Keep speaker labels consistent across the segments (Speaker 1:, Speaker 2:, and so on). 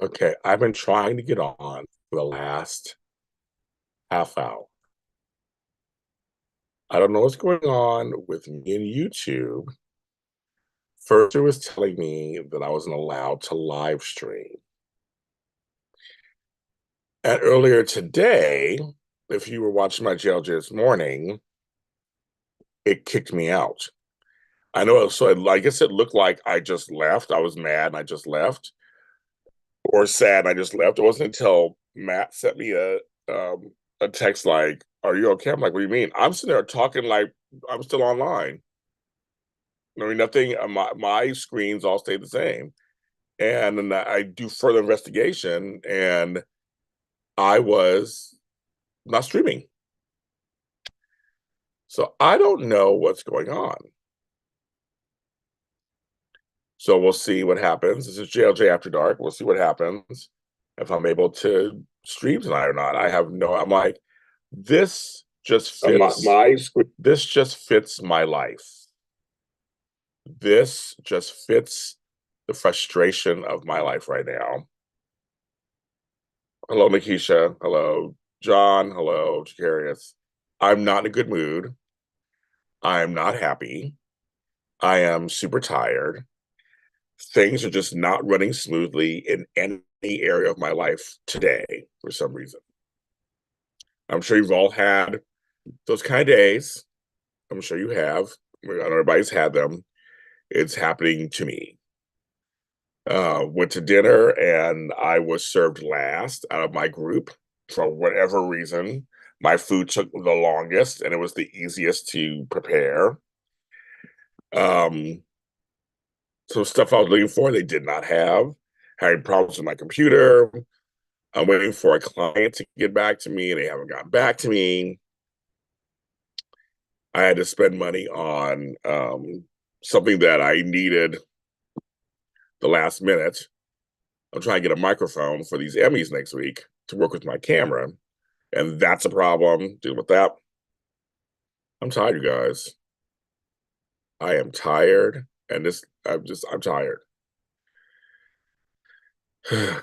Speaker 1: Okay, I've been trying to get on for the last half hour. I don't know what's going on with me and YouTube. First, it was telling me that I wasn't allowed to live stream. And earlier today, if you were watching my JLJ this morning, it kicked me out. I know, so I guess it looked like I just left. I was mad and I just left, or sad and I just left. It wasn't until Matt sent me a text like, "Are you okay?" I'm like, "What do you mean?" I'm sitting there talking like I'm still online. I mean, nothing. My screens all stay the same, and then I do further investigation, and I was not streaming. So I don't know what's going on. So we'll see what happens. This is JLJ After Dark. We'll see what happens if I'm able to stream tonight or not. I have no. I'm like, this just fits. This just fits my life. This just fits the frustration of my life right now. Hello, Nikisha. Hello, John. Hello, Jacarius. I'm not in a good mood. I am not happy. I am super tired. Things are just not running smoothly in any area of my life today for some reason. I'm sure you've all had those kind of days. I'm sure you have. I know everybody's had them. It's happening to me. Went to dinner and I was served last out of my group for whatever reason. My food took the longest and it was the easiest to prepare. Um, some stuff I was looking for, they did not have. Having problems with my computer. I'm waiting for a client to get back to me and they haven't gotten back to me. I had to spend money on something that I needed the last minute. I'm trying to get a microphone for these Emmys next week to work with my camera. And that's a problem. Deal with that. I'm tired, you guys. I am tired. And I'm tired. I'm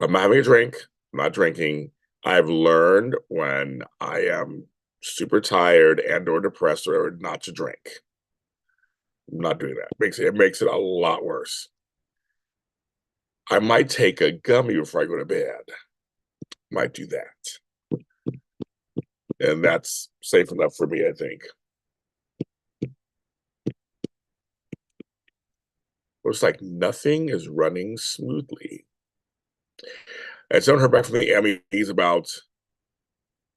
Speaker 1: not having a drink. I'm not drinking. I've learned when I am super tired and or depressed or not to drink. I'm not doing that. It makes it a lot worse. I might take a gummy before I go to bed. Might do that. And that's safe enough for me, I think. Looks like nothing is running smoothly. And someone heard back from the Emmys about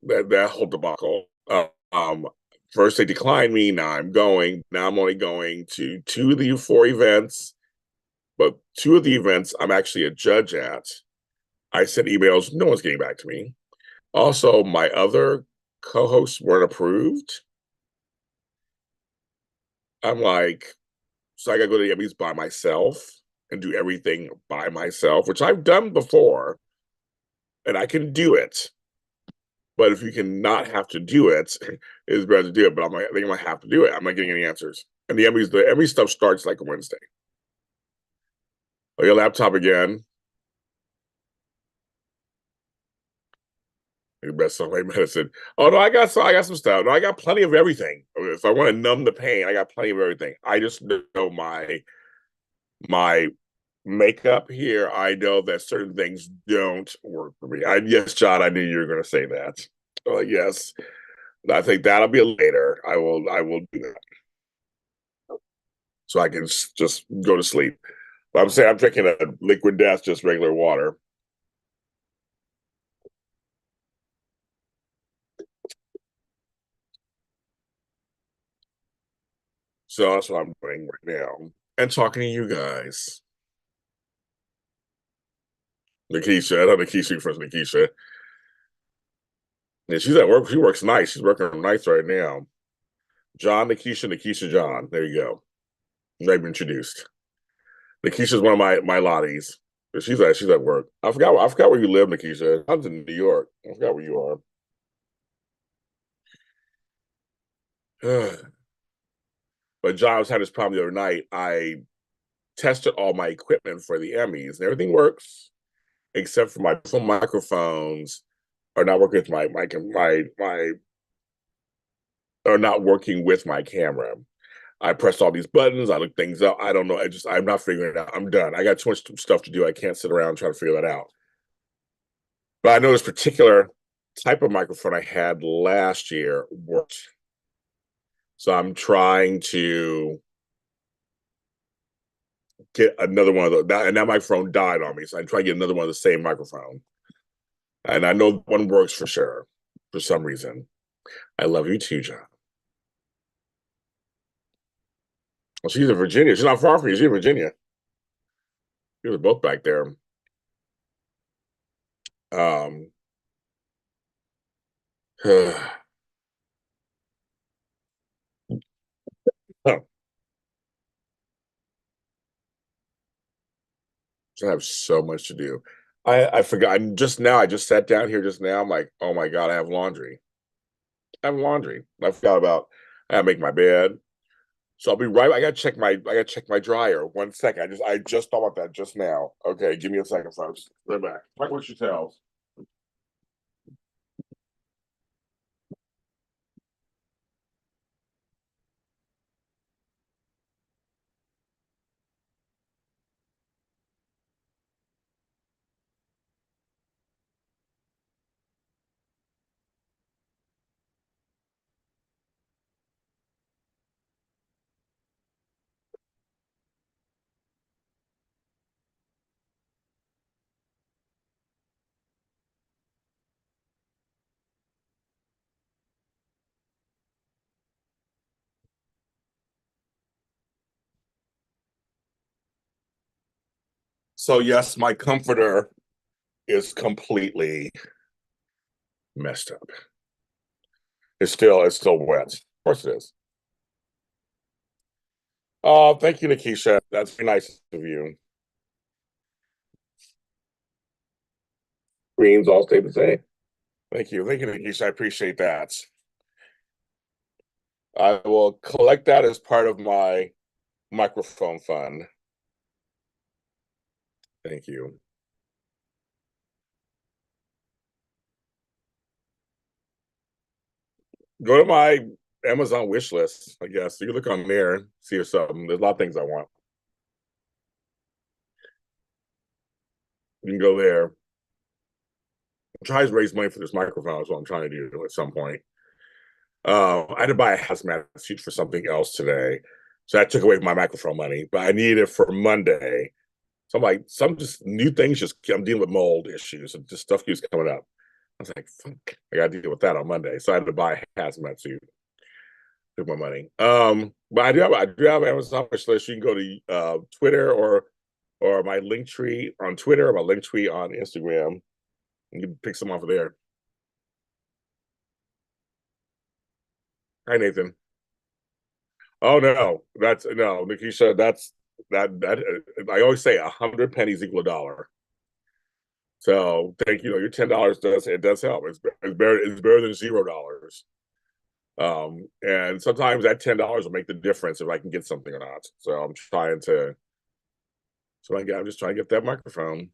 Speaker 1: that whole debacle. Um, First they declined me, now I'm going. Now I'm only going to two of the four events, but two of the events I'm actually a judge at. I sent emails, no one's getting back to me. Also, my other co-hosts weren't approved. I'm like, so I gotta go to the Emmys by myself and do everything by myself, which I've done before, and I can do it. But if you can not have to do it, it's better to do it. But I think I might have to do it. I'm not getting any answers. And the Emmy stuff starts like a Wednesday. Oh, your laptop again. Your best selling medicine. Oh no, I got some stuff. No, I got plenty of everything. If I want to numb the pain, I got plenty of everything. I just know my makeup here. I know that certain things don't work for me. Yes, John, I knew you were going to say that. Yes, I think that'll be later. I will do that so I can just go to sleep. But I'm saying I'm drinking a liquid death, just regular water. So that's what I'm doing right now. And talking to you guys. Nikisha, I know Nikisha first, Nikisha. Yeah, she's at work. She works nights. She's working nights right now. John, Nikisha, Nikisha, John. There you go. They've been introduced. Nikisha's one of my lotties. She's at work. I forgot where you live, Nikisha. I'm in New York. I forgot where you are. But John was having this problem the other night. I tested all my equipment for the Emmys, and everything works except for my phone microphones are not working with my are not working with my camera. I pressed all these buttons. I looked things up. I don't know. I'm not figuring it out. I'm done. I got too much stuff to do. I can't sit around and try to figure that out. But I know this particular type of microphone I had last year worked. So I'm trying to get another one of those. And that microphone died on me. So I'm trying to get another one of the same microphone. And I know one works for sure, for some reason. I love you too, John. Well, she's in Virginia. She's not far from you. She's in Virginia. We were both back there. Um, I have so much to do. I forgot. I just sat down here just now. I'm like, oh my God, I have laundry. I have laundry. I forgot about. I gotta make my bed. So I'll be right. I gotta check my dryer. 1 second. I just thought about that just now. Okay, give me a second, folks. Right back. Like what you tell. So yes, my comforter is completely messed up. It's still wet. Of course it is. Oh, thank you, Nikisha. That's very nice of you. Greens all stay the same. Thank you, Nikisha. I appreciate that. I will collect that as part of my microphone fund. Thank you. Go to my Amazon wish list, I guess. You can look on there, see if something. There's a lot of things I want. You can go there. I'm trying to raise money for this microphone. That's what I'm trying to do at some point. I had to buy a hazmat suit for something else today. So that took away my microphone money, but I need it for Monday. So I'm like, some just new things just I'm dealing with mold issues and just stuff keeps coming up. I was like, fuck, I gotta deal with that on Monday. So I had to buy a hazmat suit. Took my money. But I do have Amazon wish list. You can go to Twitter or my link tree on Twitter or my link tree on Instagram. You can pick some off of there. Hi Nathan. Oh no, that's no, Nikisha. That I always say 100 pennies equal a dollar. So thank you. Your $10 does help. It's better than $0. And sometimes that $10 will make the difference if I can get something or not. So I'm just trying to get that microphone.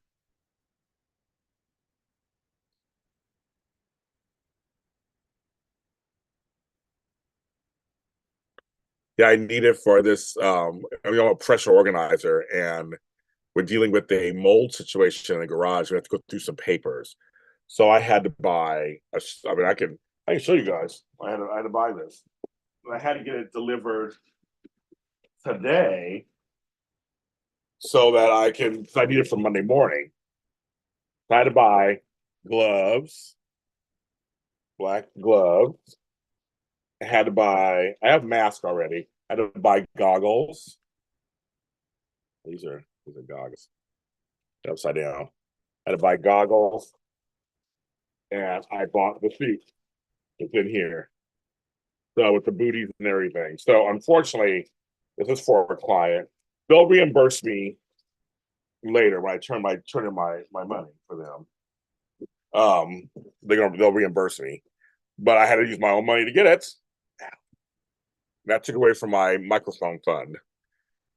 Speaker 1: Yeah, I need it for this. I'm a pressure organizer, and we're dealing with a mold situation in the garage. We have to go through some papers, so I had to buy. I mean, I can show you guys. I had to buy this. I had to get it delivered today so that I can. I need it for Monday morning. I had to buy gloves, black gloves. I had to buy. I have mask already. I had to buy goggles. These are goggles. Upside down. I had to buy goggles, and I bought the suit. It's in here. So with the booties and everything. So unfortunately, this is for a client. They'll reimburse me later when I turn in my money for them. They'll reimburse me, but I had to use my own money to get it. That took away from my microphone fund.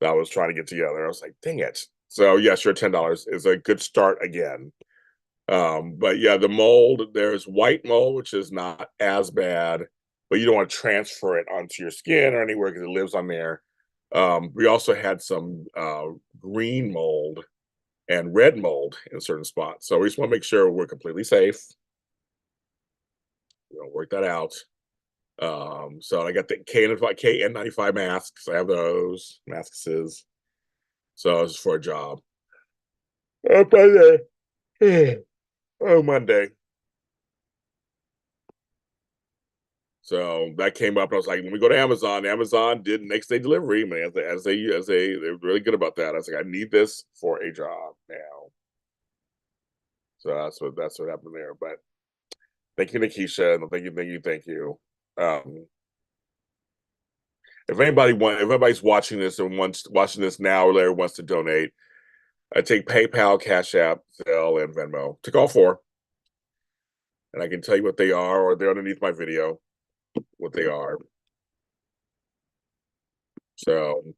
Speaker 1: that I was trying to get together. I was like, dang it. So yeah, sure, $10 is a good start again. But yeah, the mold, there's white mold, which is not as bad, but you don't want to transfer it onto your skin or anywhere because it lives on there. We also had some green mold and red mold in certain spots. So we just want to make sure we're completely safe. Work that out. So I got the KN95 masks. I have those masks. So this is for a job. By the Monday. So that came up, and I was like, "Let me go to Amazon." Amazon did next day delivery, man. They're really good about that. I was like, "I need this for a job now." So that's what happened there. But thank you, Nikisha, and thank you. Um, if anybody's watching this and wants watching this now or later wants to donate, I take PayPal, Cash App, Zelle, and Venmo. Take all four, and I can tell you what they are, or they're underneath my video what they are. So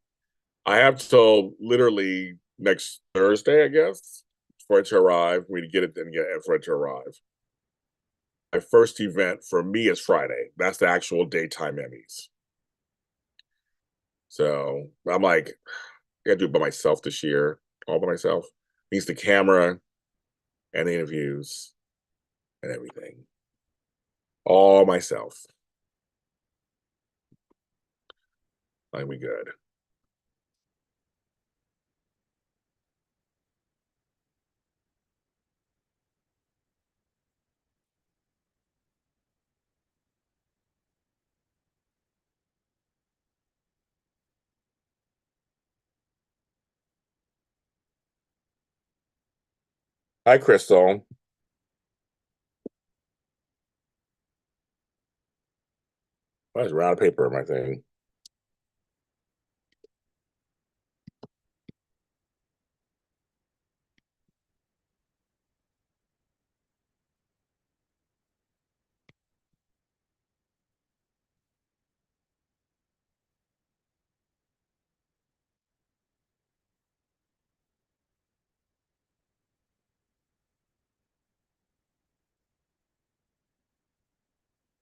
Speaker 1: I have till literally next Thursday, I guess, for it to arrive. We get it and get it for it to arrive. My first event for me is Friday. That's the actual daytime Emmys. So I'm like, I gotta do it by myself this year, all by myself. Means the camera and the interviews and everything. All myself. Like we good. Hi, Crystal. There's a round of paper in my thing.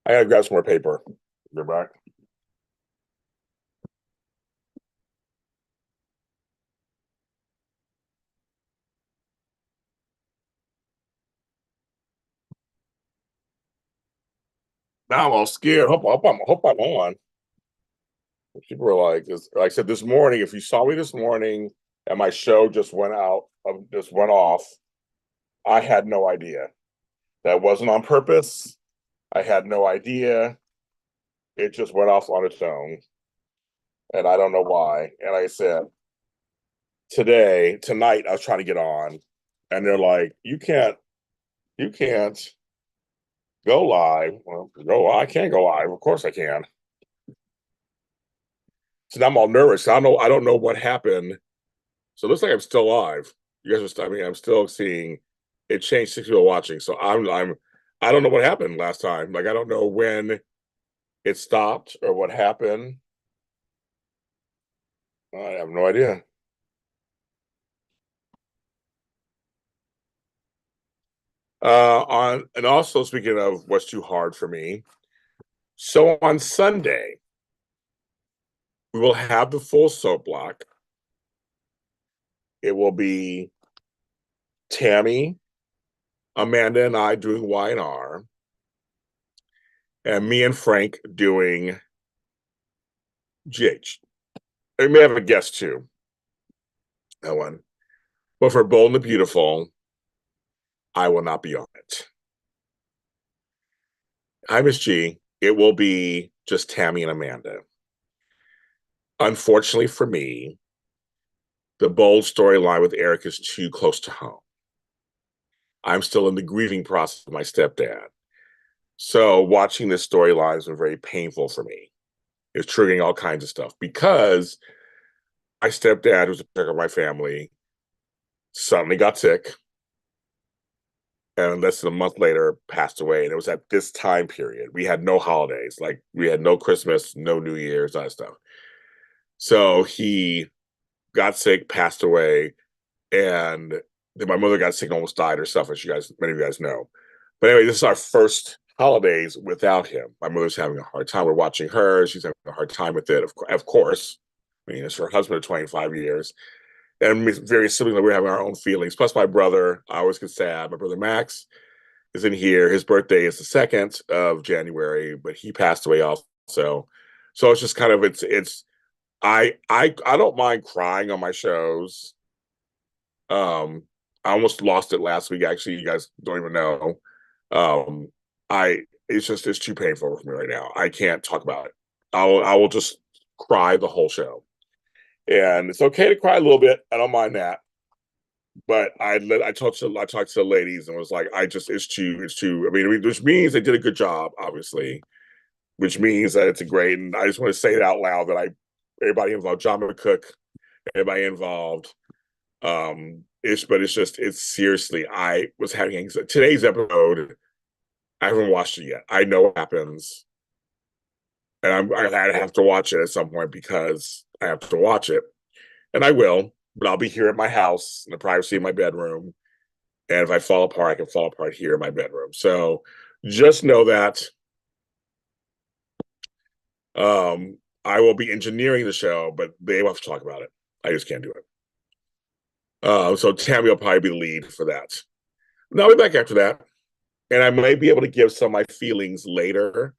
Speaker 1: I gotta grab some more paper. Be back. Now I'm all scared. Hope I'm on. People were like I said this morning, if you saw me this morning and my show just went out, just went off, I had no idea. That wasn't on purpose. I had no idea. It just went off on its own. And I don't know why. And like I said, tonight, I was trying to get on, and they're like, you can't go live. Well, I can't go live. Of course I can. So now I'm all nervous. I don't know what happened. So it looks like I'm still live. You guys are still, I mean, I'm still seeing it changed 6 people watching. So I don't know what happened last time. Like I don't know when it stopped or what happened. I have no idea. On and also speaking of what's too hard for me. So on Sunday, we will have the full soap block. It will be Tammy, Amanda, and I doing Y&R, and me and Frank doing GH. We may have a guest too. That one. But for Bold and the Beautiful, I will not be on it. Hi, Miss G. It will be just Tammy and Amanda. Unfortunately for me, the Bold storyline with Eric is too close to home. I'm still in the grieving process of my stepdad. So watching this storyline has been very painful for me. It's triggering all kinds of stuff because my stepdad, who's a part of my family, suddenly got sick and less than a month later passed away. And it was at this time period. We had no holidays, like we had no Christmas, no New Year's, that stuff. So he got sick, passed away, and then my mother got sick and almost died herself, as many of you guys know. But anyway, this is our first holidays without him. My mother's having a hard time. We're watching her. She's having a hard time with it, of course. I mean, it's her husband of 25 years. And very similarly, we're having our own feelings. Plus, my brother, I always get sad. My brother Max is in here. His birthday is the 2nd of January, but he passed away also. So it's just kind of I don't mind crying on my shows. Um, I almost lost it last week. Actually, you guys don't even know. Um, I it's too painful for me right now. I can't talk about it. I will just cry the whole show, and it's okay to cry a little bit. I don't mind that. But I talked to the ladies and was like, it's too. I mean, which means they did a good job, obviously. Which means that it's a great. And I just want to say it out loud that everybody involved, John McCook, everybody involved. It's seriously. I was having anxiety. Today's episode. I haven't watched it yet. I know what happens, and I have to watch it at some point because I have to watch it, and I will. But I'll be here at my house in the privacy of my bedroom. And if I fall apart, I can fall apart here in my bedroom. So just know that I will be engineering the show, but they will have to talk about it. I just can't do it. So Tammy will probably be the lead for that. And I'll be back after that. And I might be able to give some of my feelings later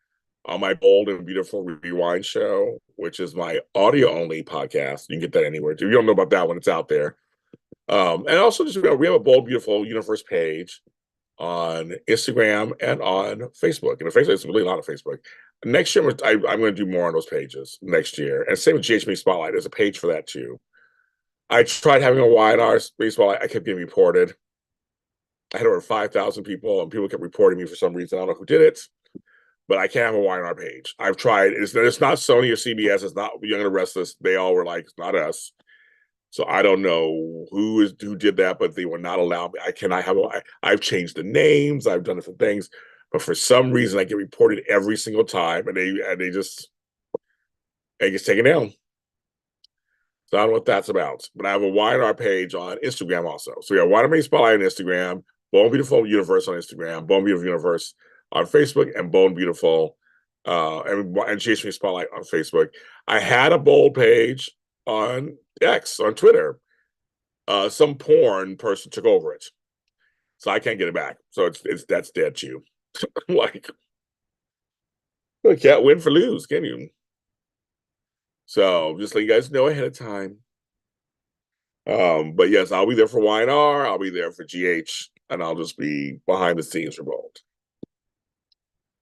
Speaker 1: on my Bold and Beautiful Rewind show, which is my audio only podcast. You can get that anywhere. If you don't know about that one, it's out there. And also, just we have a Bold Beautiful Universe page on Instagram and on Facebook. And the Facebook is really a lot of Facebook. Next year, I'm going to do more on those pages next year. And same with GHB Spotlight. There's a page for that too. I tried having a Y&R Spotlight. I kept getting reported. I had over 5,000 people, and people kept reporting me for some reason. I don't know who did it, but I can't have a Y&R page. I've tried. It's not Sony or CBS. It's not Young and the Restless. They all were like, it's not us. So I don't know who did that, but they will not allow me. I cannot have. I've changed the names. I've done different things, but for some reason I get reported every single time, and they just taken down. So I don't know what that's about. But I have a Y&R page on Instagram also. So yeah, Y&R Spotlight on Instagram, Bone Beautiful Universe on Instagram, Bone Beautiful Universe on Facebook, and Bone Beautiful and Chase Me Spotlight on Facebook. I had a Bold page on X on Twitter. Some porn person took over it, so I can't get it back. So that's dead too. Like, you can't win for lose, can you? So just let you guys know ahead of time. But yes, I'll be there for Y&R. I'll be there for GH, and I'll just be behind the scenes for both.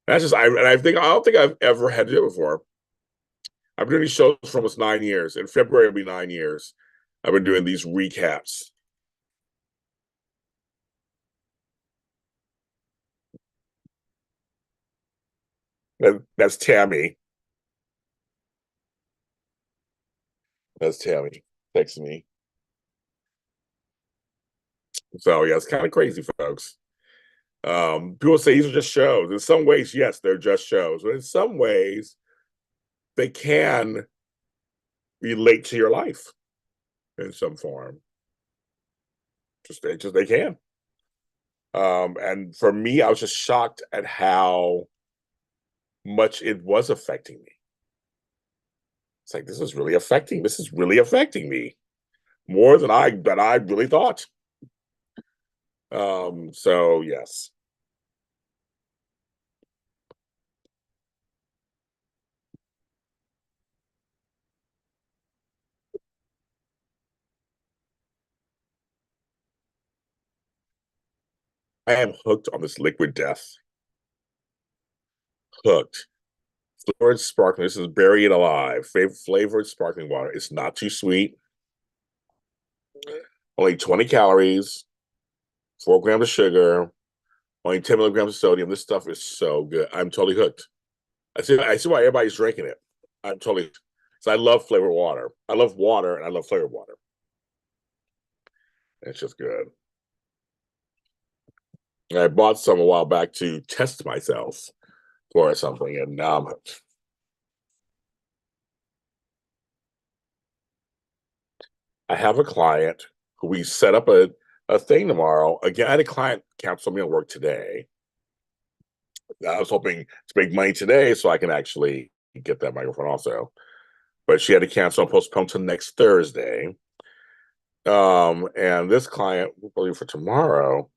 Speaker 1: That's just I don't think I've ever had to do it before. I've been doing these shows for almost 9 years. In February, it'll be 9 years. I've been doing these recaps. That's Tammy. That's Tammy texting me. So yeah, it's kind of crazy, folks. People say these are just shows. In some ways, yes, they're just shows, but in some ways, they can relate to your life in some form. Just they can. And for me, I was just shocked at how much it was affecting me. It's like this is really affecting. This is really affecting me more than I really thought. So yes. I am hooked on this liquid death. Hooked. Flavored sparkling. This is Bury It Alive. Flavored sparkling water. It's not too sweet. Only 20 calories, 4 grams of sugar, only 10 milligrams of sodium. This stuff is so good. I'm totally hooked. I see why everybody's drinking it. I'm totally. So I love flavored water. I love water and I love flavored water. It's just good. And I bought some a while back to test myself for something, and now I'm hooked. I have a client who we set up a thing tomorrow. Again, I had a client cancel me on work today. I was hoping to make money today so I can actually get that microphone also. But she had to cancel and postpone to next Thursday. And this client, we'll believe for tomorrow,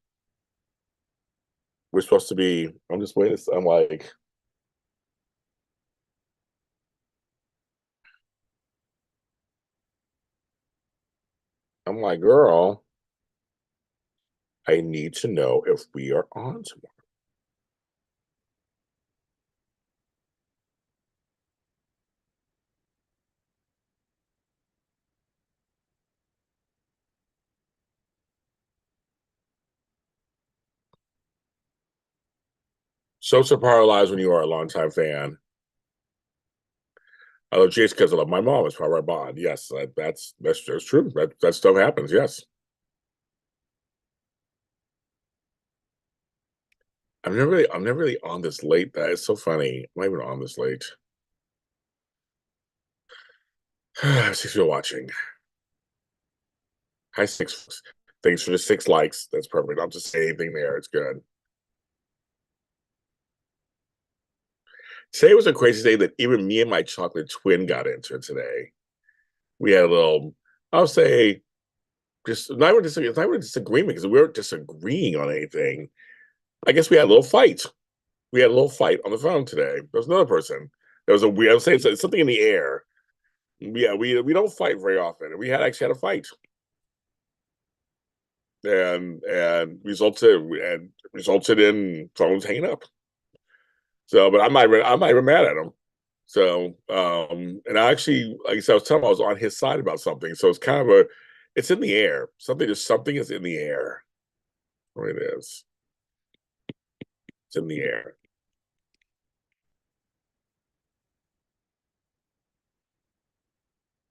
Speaker 1: we're supposed to be, I'm just waiting. I'm like, girl, I need to know if we are on tomorrow. So paralyzed when you are a longtime fan. I love Jace because I love my mom. It's probably our bond. Yes, that's true. That stuff happens. Yes, I'm never really on this late. That is so funny. I'm not even on this late. Since you're watching, hi six. Thanks for the 6 likes. That's perfect. I'll just say anything there. It's good. Today was a crazy day that even me and my chocolate twin got into today. We had a little, I'll say, just not even disagreement because we weren't disagreeing on anything. I guess we had a little fight. We had a little fight on the phone today. There was another person. There was a weird. I was saying something in the air. Yeah, we don't fight very often. We had actually had a fight, and resulted in phones hanging up. So, but I'm not even mad at him. So, and I actually, like I said, I was telling him I was on his side about something. So it's kind of it's in the air. Something is in the air. What it is, it's in the air.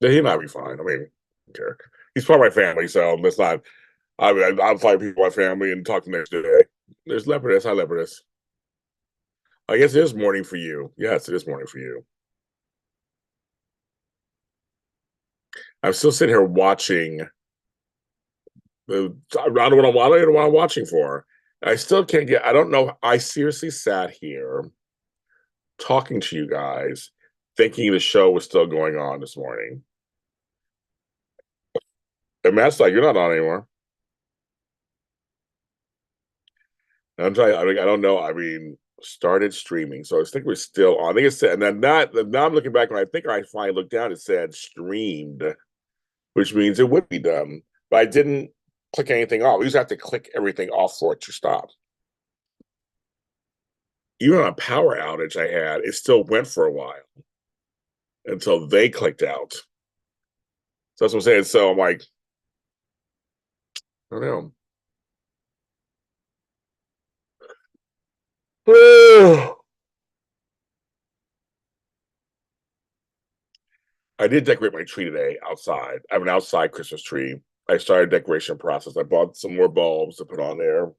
Speaker 1: Yeah, he might be fine. I mean, I don't care. He's part of my family, so that's not. I'll fight people in my family and talk to them next day. There's Leopardess. Hi, Leopardess. I guess it is morning for you. Yes, it is morning for you. I'm still sitting here watching I don't know what I'm watching for. I still can't get. I don't know. I seriously sat here talking to you guys, thinking the show was still going on this morning. And Matt's like, "You're not on anymore." And I'm telling you, I mean, I don't know. I mean, started streaming, so I think we're still on. I think it said, and then that. Now I'm looking back, and I think I finally looked down. It said streamed, which means it would be done. But I didn't click anything off. You just have to click everything off for it to stop. Even on a power outage I had, it still went for a while until they clicked out. So that's what I'm saying. So I'm like, I don't know. I did decorate my tree today outside. I have an outside Christmas tree. I started decoration process. I bought some more bulbs to put on there.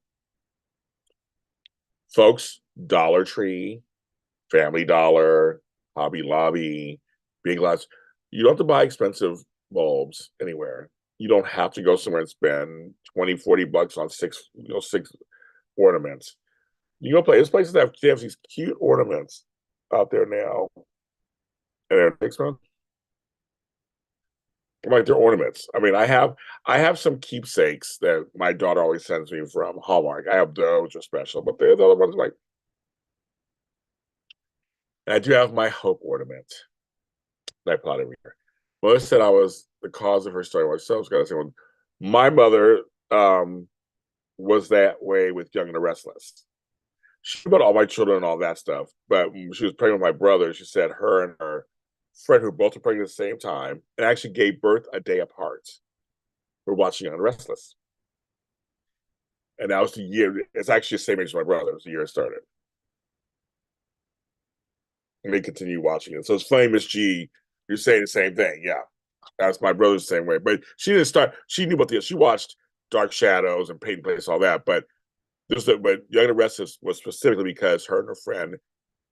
Speaker 1: Folks, Dollar Tree, Family Dollar, Hobby Lobby, Big Lots. You don't have to buy expensive bulbs anywhere. You don't have to go somewhere and spend 20, $40 on six ornaments. You go play. There's places that have these cute ornaments out there now, and they're expensive. Like they're ornaments. I mean, I have some keepsakes that my daughter always sends me from Hallmark. I have those are special, but the other ones like, and I do have my hope ornament that I put out every year. Melissa said I was the cause of her story. So I was gonna say, well, my mother was that way with Young and the Restless. She about all my children and all that stuff. But when she was pregnant with my brother, she said her and her friend, who both were pregnant at the same time, and actually gave birth a day apart, were watching Young and the Restless. And that was the year. It's actually the same age as my brother. It was the year it started. And they continue watching it. So it's funny, Miss G, you're saying the same thing. Yeah. That's my brother's the same way. But she didn't start, she knew about the, she watched Dark Shadows and Peyton Place, all that. But but Young and the Restless was specifically because her and her friend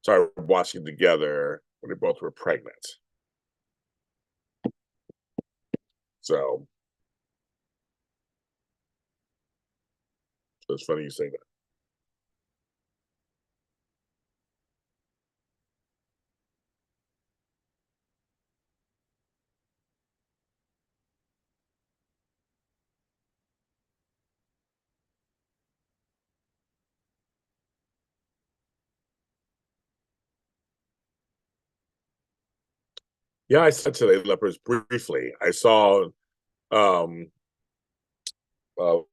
Speaker 1: started watching together when they both were pregnant. So It's funny you say that. Yeah, I said today lepers briefly. I saw um what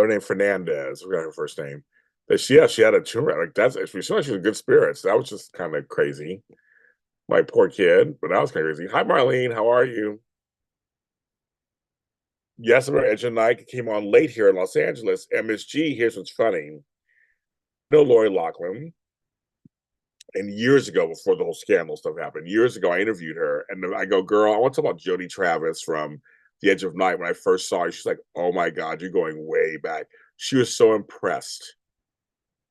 Speaker 1: her name Fernandez, I forgot her first name. That she had a tumor. Like that's she seemed like she was in good spirits. That was just kind of crazy. My poor kid, but that was kind of crazy. Hi Marlene, how are you? Yes, I'm Edge and Nike came on late here in Los Angeles. And Miss G, here's what's funny. No Lori Loughlin. And years ago, before the whole scandal stuff happened, years ago, I interviewed her, and I go, "Girl, I want to talk about Jody Travis from The Edge of Night." When I first saw her, she's like, "Oh my God, you're going way back." She was so impressed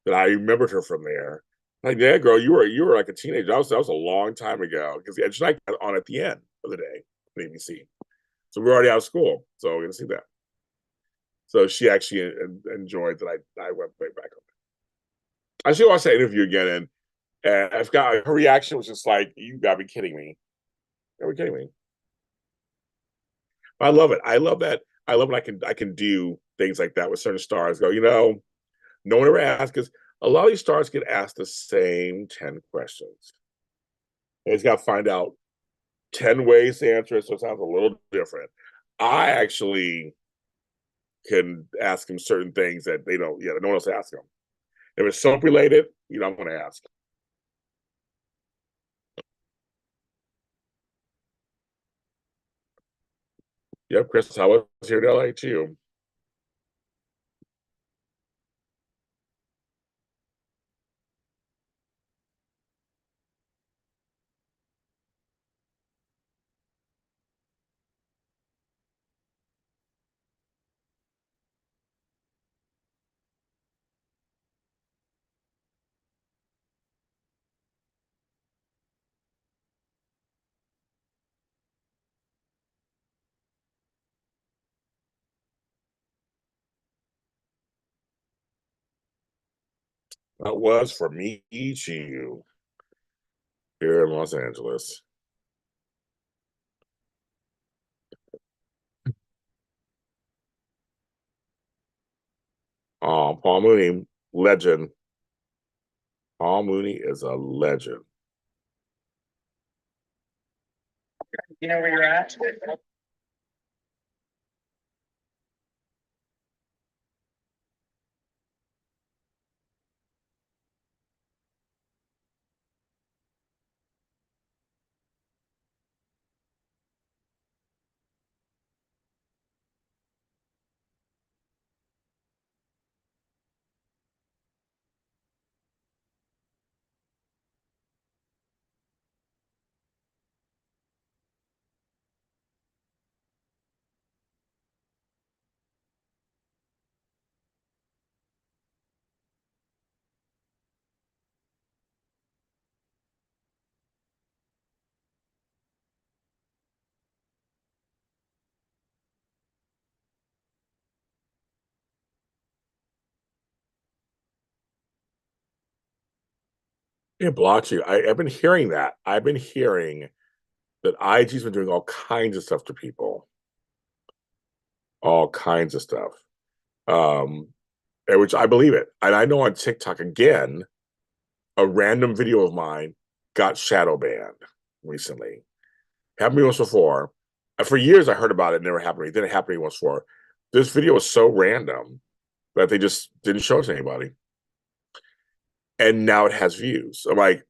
Speaker 1: that I remembered her from there. Like, yeah, girl, you were like a teenager. That was a long time ago because The Edge of Night got on at the end of the day on ABC. So we're already out of school, so we're gonna see that. So she actually enjoyed that I went way back. I should watch that interview again, and I forgot her reaction was just like, "You gotta be kidding me! Are you kidding me?" I love it. I love that. I love when I can do things like that with certain stars. Go, no one ever asks because a lot of these stars get asked the same 10 questions. And he's got to find out 10 ways to answer it, so it sounds a little different. I actually can ask them certain things that they don't. Yeah, no one else asks them. If it's soap related, I'm going to ask. Yep, Chris, how was here in LA too? That was for me to you here in Los Angeles. Paul Mooney, legend. Paul Mooney is a legend. You know where you're at? It blocks you. I've been hearing that. I've been hearing that IG's been doing all kinds of stuff to people, all kinds of stuff. Um, and which I believe it. And I know on TikTok again, a random video of mine got shadow banned recently. Happened to me once before. For years, I heard about it. Never happened to me. Then it happened to me once before. This video was so random that they just didn't show it to anybody, and now it has views. I'm like,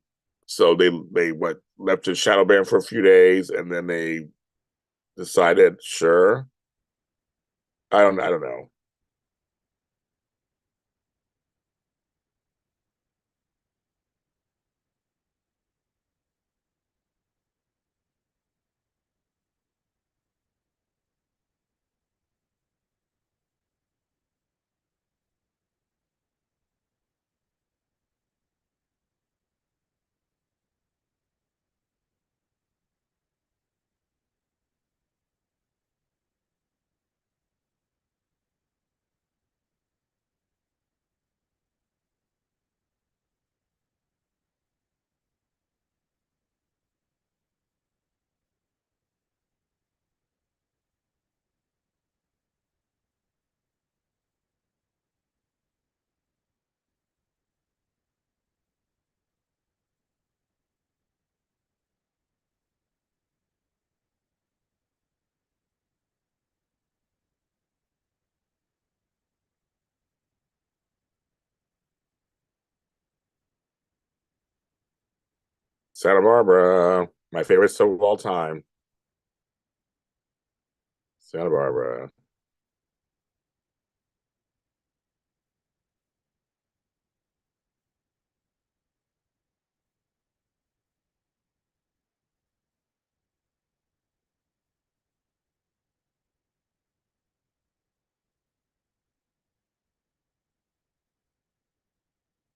Speaker 1: so they went left to shadow ban for a few days, and then they decided, sure, I don't know. Santa Barbara, my favorite soap of all time. Santa Barbara.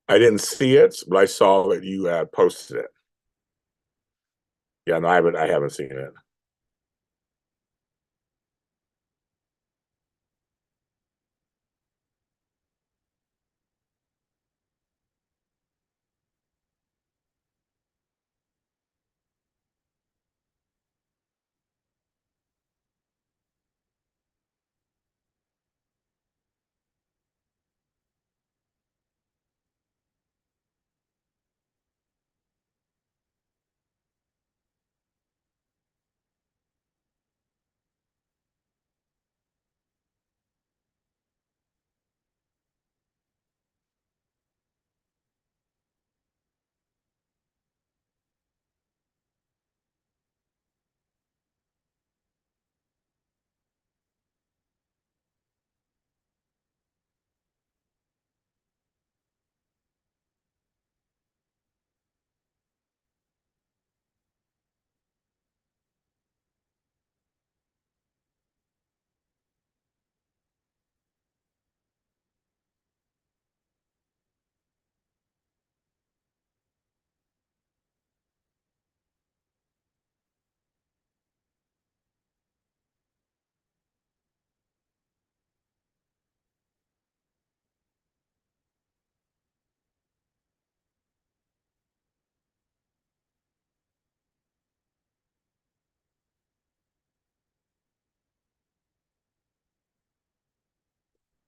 Speaker 1: I didn't see it, but I saw that you posted it. Yeah, no, I haven't seen it.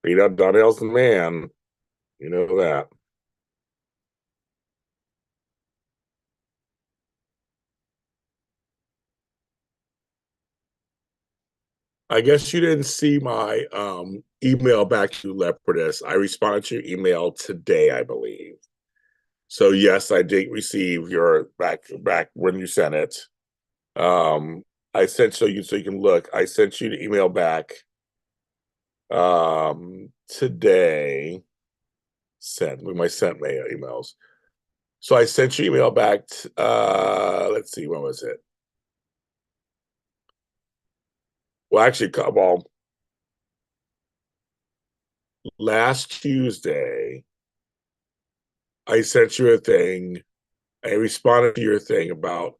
Speaker 1: Beat up Donnell's the man. You know that. I guess you didn't see my email back to Leopardess. I responded to your email today, I believe. So yes, I did receive your back when you sent it. Um, I sent so you can look. I sent you the email back today. Sent with my sent mail emails. So I sent you email back. Let's see, when was it? Well, actually, well, last Tuesday, I sent you a thing. I responded to your thing about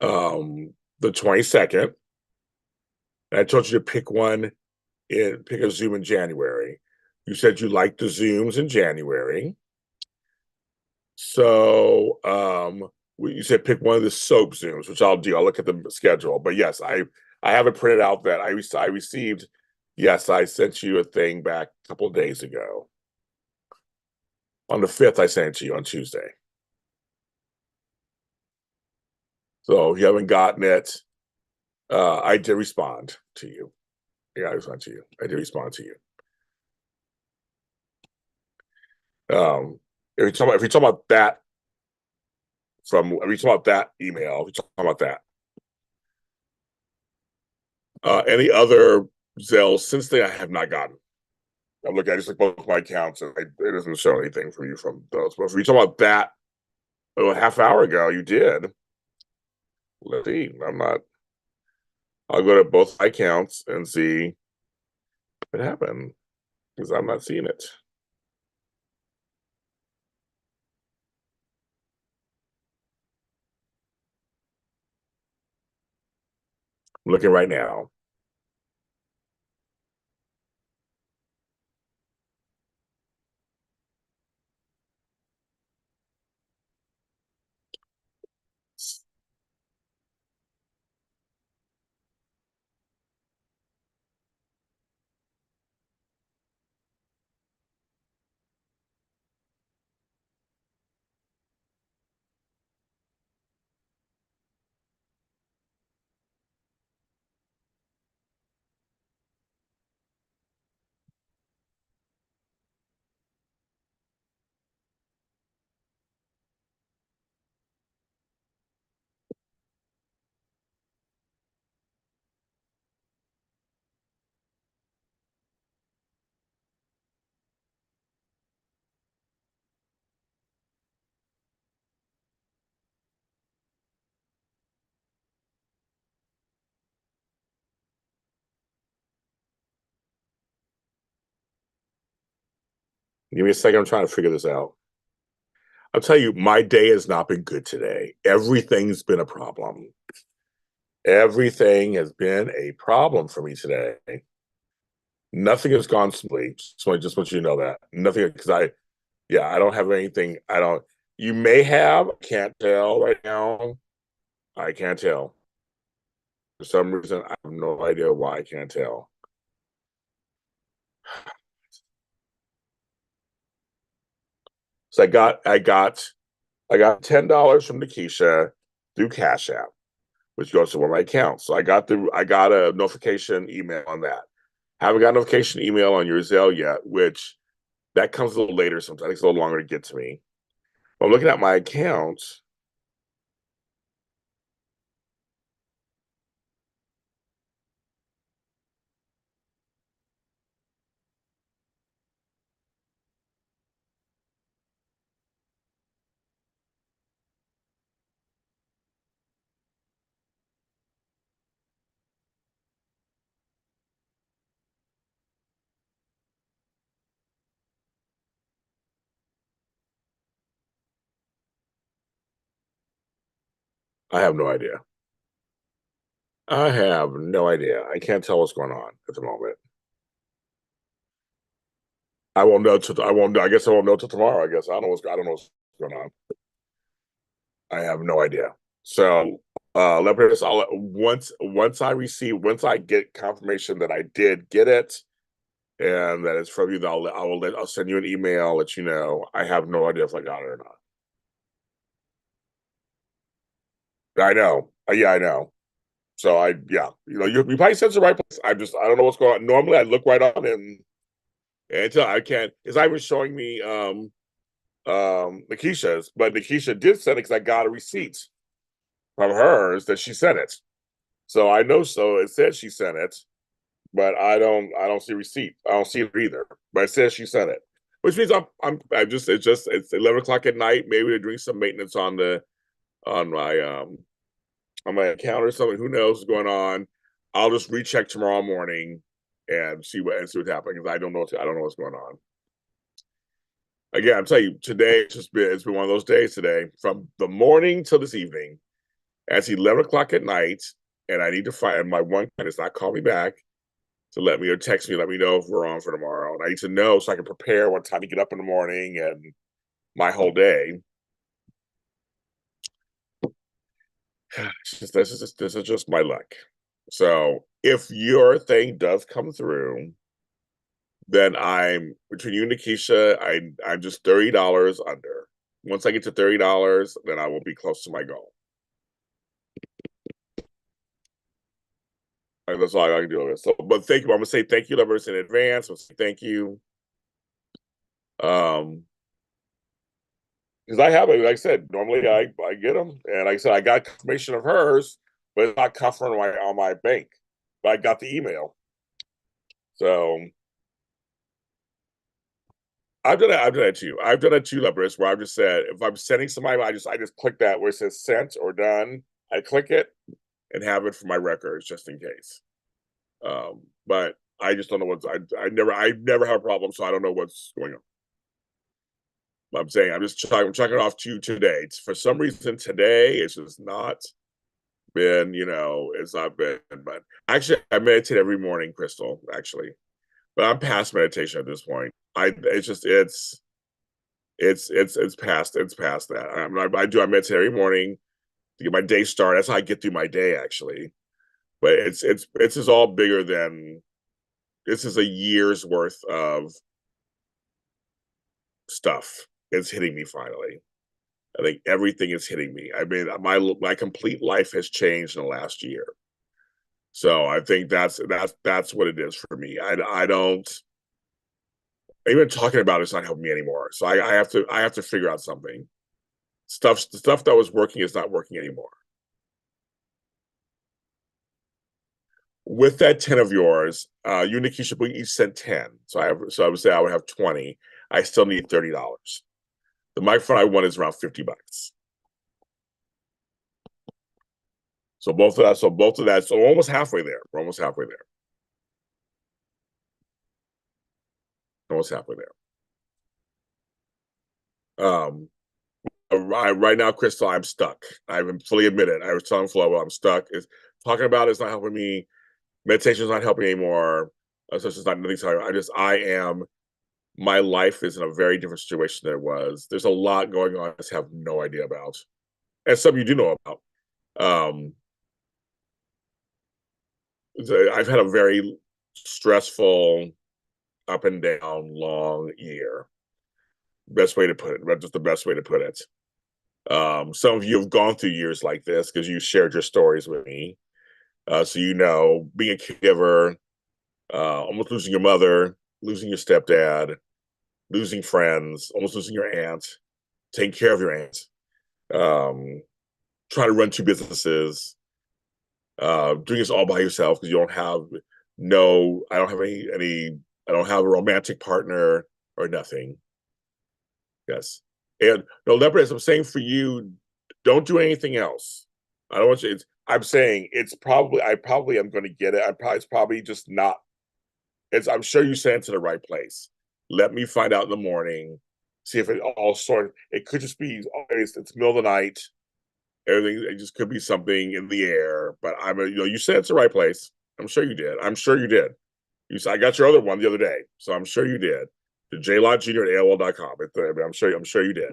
Speaker 1: the 22nd. And I told you to pick a Zoom in January. You said you liked the Zooms in January. So you said pick one of the soap Zooms, which I'll do. I'll look at the schedule. But yes, I have it printed out that I received. Yes, I sent you a thing back a couple of days ago. On the 5th, I sent it to you on Tuesday. So if you haven't gotten it, I did respond to you. Yeah, I respond to you. I did respond to you. If you talk about that if you talk about that email, if you talk about that, any other Zelle since then I have not gotten. I just look both my accounts and it doesn't show anything for you from those. But if you talk about that, a half hour ago, you did. Let's see. I'm not. I'll go to both accounts and see what happened because I'm not seeing it. I'm looking right now. Give me a second. I'm trying to figure this out. I'll tell you, my day has not been good today. Everything's been a problem. Everything has been a problem for me today. Nothing has gone smoothly. Just want you to know that. Nothing, because yeah, I don't have anything. I don't, you may have, can't tell right now. I can't tell. For some reason, I have no idea why I can't tell. So I got $10 from Nikisha through Cash App, which goes to one of my accounts. So I got a notification email on that. Haven't got a notification email on your Zelle yet, which that comes a little later sometimes. It takes a little longer to get to me. But I'm looking at my account. I have no idea. I have no idea. I can't tell what's going on at the moment. I won't know till I won't know. I guess I won't know till tomorrow. I guess I don't know what's going on. I have no idea. So let me just I'll once I get confirmation that I did get it and that it's from you, I'll send you an email, let you know. I have no idea if I got it or not. I know. Yeah, I know. So yeah, you probably said the right place. I don't know what's going on. Normally I look right on it and until I can't, it's not even showing me Nikisha's, but Nikisha did send it because I got a receipt from hers that she sent it. So I know, so it said she sent it, but I don't see a receipt. I don't see it either. But it says she sent it. Which means I just it's 11 o'clock at night. Maybe they're doing some maintenance on my on my account or something. Who knows what's going on? I'll just recheck tomorrow morning and see what's happening because I don't know what's going on. Again, I'm telling you, today it's been one of those days today from the morning till this evening. It's 11 o'clock at night, and I need to find and my one client has not called me back to let me or text me, let me know if we're on for tomorrow. And I need to know so I can prepare what time to get up in the morning and my whole day. This is just my luck. So if your thing does come through, then I'm between you and Nikisha, I'm just $30 under. Once I get to $30, then I will be close to my goal. And that's all I can do. So, but thank you. I'm gonna say thank you, lovers, in advance. I'll say thank you. Because I have it, like I said, normally I get them, and like I said, I got confirmation of hers, but it's not confirmed on my bank. But I got the email, so I've done that too. I've done that too, Leverage, where I've just said if I'm sending somebody, I just click that where it says sent or done. I click it and have it for my records just in case. But I just don't know I never have a problem, so I don't know what's going on. I'm saying I'm checking off today. For some reason today it's just not been, it's not been. But actually, I meditate every morning, Crystal. Actually, but I'm past meditation at this point. It's just it's past that. I meditate every morning to get my day started. That's how I get through my day, actually. But it's just all bigger than this is a year's worth of stuff. It's hitting me finally. I think everything is hitting me. I mean, my complete life has changed in the last year. So I think that's what it is for me. I don't even talking about it's not helping me anymore. So I have to figure out something. The stuff that was working is not working anymore. With that 10 of yours, you and Nikisha each sent 10. So I would say I would have 20. I still need $30. The microphone I want is around $50. So almost halfway there. We're almost halfway there. Almost halfway there. Um, right now, Crystal, I'm stuck. I've fully admitted. I was telling Flobo I'm stuck. Is talking about it's not helping me. Meditation is not helping anymore. So it's just not nothing. I am. My life is in a very different situation than it was. There's a lot going on I just have no idea about, and some you do know about. Um, I've had a very stressful, up and down, long year. Best way to put it. That's just the best way to put it. Some of you have gone through years like this because you shared your stories with me. So you know, being a caregiver, almost losing your mother, losing your stepdad, losing friends, almost losing your aunt, taking care of your aunt, um, trying to run two businesses, doing this all by yourself because you don't have I don't have I don't have a romantic partner or nothing. Yes. And no, Leopard, as I'm saying for you, don't do anything else. I don't want you, I'm saying I probably am going to get it. It's probably just not, I'm sure you sent it to the right place. Let me find out in the morning, see if it could just be, it's middle of the night. Everything, it just could be something in the air, but you sent it to the right place. I'm sure you did. I'm sure you did. I got your other one the other day, so I'm sure you did. The JLJ at AOL.com. I'm sure you did.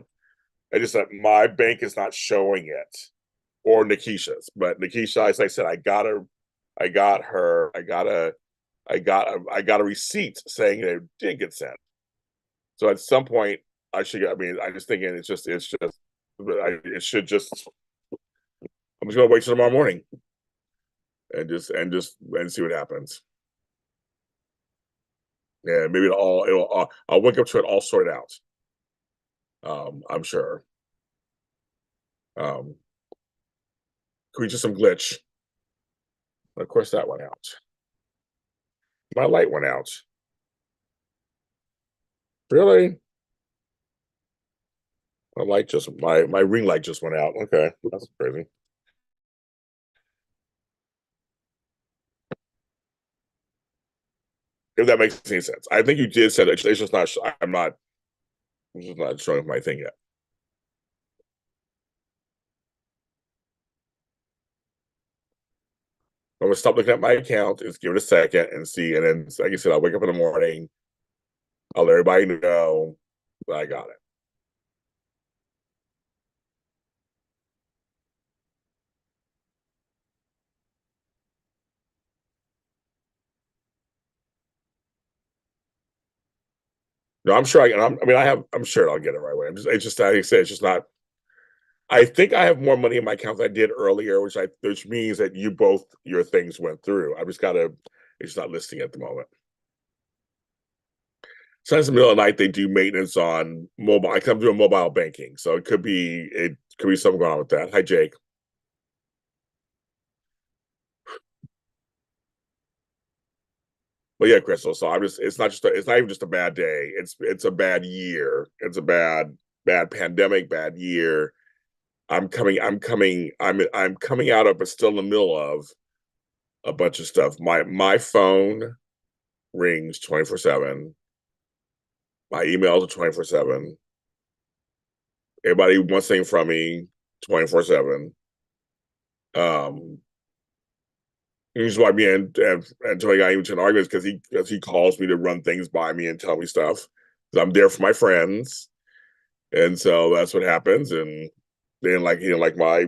Speaker 1: I just said my bank is not showing it, or Nikisha's. But Nikisha, as I said, I got her, I got a receipt saying it did get sent. So at some point, I should. I mean, I just thinking it should just. I'm just gonna wait till tomorrow morning and see what happens. Yeah, maybe I'll wake up to it all sorted out. I'm sure. Um, could be just some glitch. Of course, that went out. My light went out. Really? My ring light just went out. Okay, that's crazy. If that makes any sense, I think you did say that. It's just not. I'm not. I'm just not showing my thing yet. I'm gonna stop looking at my account. Just give it a second and see. And then, like I said, I'll wake up in the morning. I'll let everybody know that I got it. No, I'm sure. I mean, I'm sure I'll get it right away. It's just like I said, it's just not. I think I have more money in my account than I did earlier, which means that your things went through. I just gotta. It's not listing at the moment. Sometimes in the middle of the night they do maintenance on mobile. I come doing mobile banking, so it could be something going on with that. Hi, Jake. But yeah, Crystal. So I'm just. It's not even just a bad day. It's a bad year. It's a bad pandemic, bad year. I'm coming out of, but still in the middle of a bunch of stuff. My phone rings 24/7. My emails are 24/7. Everybody wants things from me 24/7. Um, this is why me and Tony got into an argument because he calls me to run things by me and tell me stuff. I'm there for my friends, and so that's what happens. And they didn't like my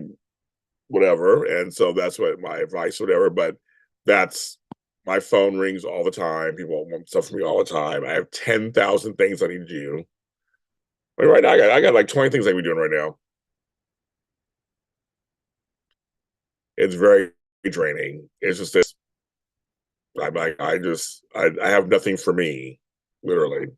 Speaker 1: whatever, and so that's what my advice, whatever. But that's my phone rings all the time. People want stuff from me all the time. I have 10,000 things I need to do. I mean, right now, I got like 20 things I be doing right now. It's very draining. It's just this. I have nothing for me, literally.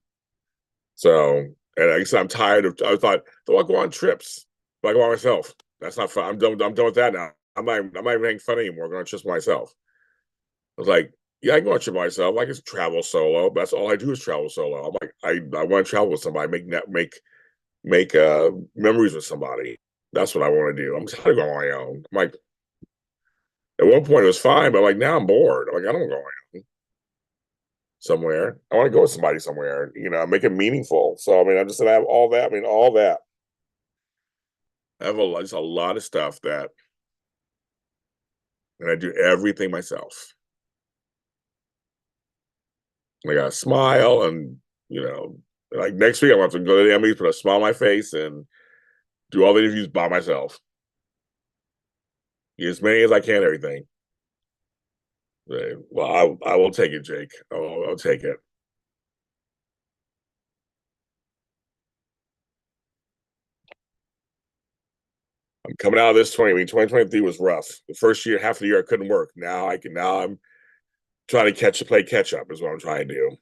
Speaker 1: So, and I guess I'm tired of. I thought, do I go on trips? Do I go on myself? That's not fun. I'm done with that now. I'm not even having fun anymore. I'm going on trips myself. I was like, yeah, I can go on a trip myself. I can travel solo. But that's all I do is travel solo. I'm like, I want to travel with somebody, make memories with somebody. That's what I want to do. I'm tired of going on my own. I'm like, at one point it was fine, but like now I'm bored. I'm like, I don't go on my own. somewhere. I want to go with somebody somewhere, make it meaningful. So I mean, I just said I have all that. I mean, all that. I have just a lot of stuff that, and I do everything myself. I got to smile, and you know, like next week I'm going to have to go to the Emmys, put a smile on my face, and do all the interviews by myself. Get as many as I can, everything. Right. Well, I will take it, Jake. I'll take it. I'm coming out of this 2023 was rough. The first year, half of the year, I couldn't work. Now I'm trying to play catch up is what I'm trying to do.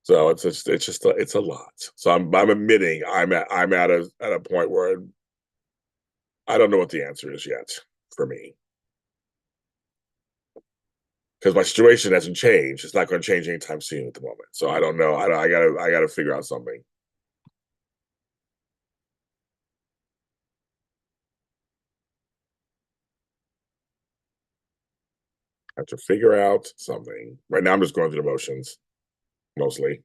Speaker 1: So it's a lot. So I'm admitting I'm at a point where I don't know what the answer is yet for me, because my situation hasn't changed. It's not going to change anytime soon at the moment. So I don't know. I gotta figure out something. I have to figure out something. Right now, I'm just going through the motions mostly.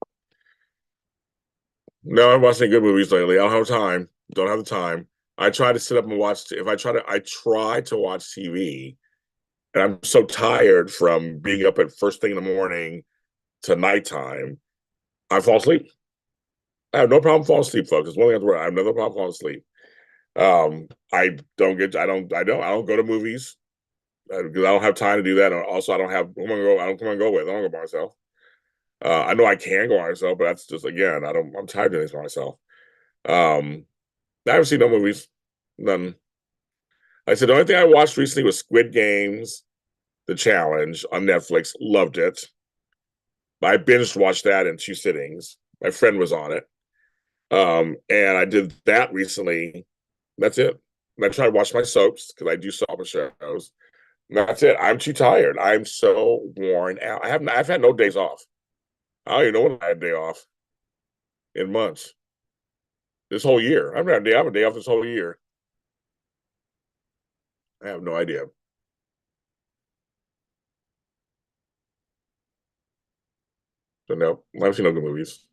Speaker 1: No, I'm watching good movies lately. I don't have time. Don't have the time. I try to sit up and watch. If I try to watch TV, and I'm so tired from being up at first thing in the morning to nighttime, I fall asleep. I have no problem falling asleep, folks. It's one thing I have to worry. I have no problem falling asleep. I don't get. I don't go to movies because I don't have time to do that. And also, I don't have. Who am I go? I don't come and go with. I don't go by myself. I know I can go by myself, but that's just again. I don't. I'm tired of doing this by myself. Um, I haven't seen no movies. None. I said the only thing I watched recently was Squid Games, The Challenge on Netflix. Loved it. I binged watched that in two sittings. My friend was on it. And I did that recently. That's it. And I try to watch my soaps because I do soap shows. And that's it. I'm too tired. I'm so worn out. I've had no days off. I don't even know when I had a day off in months. This whole year. I have a day off this whole year. I have no idea. So no, I've seen no good movies.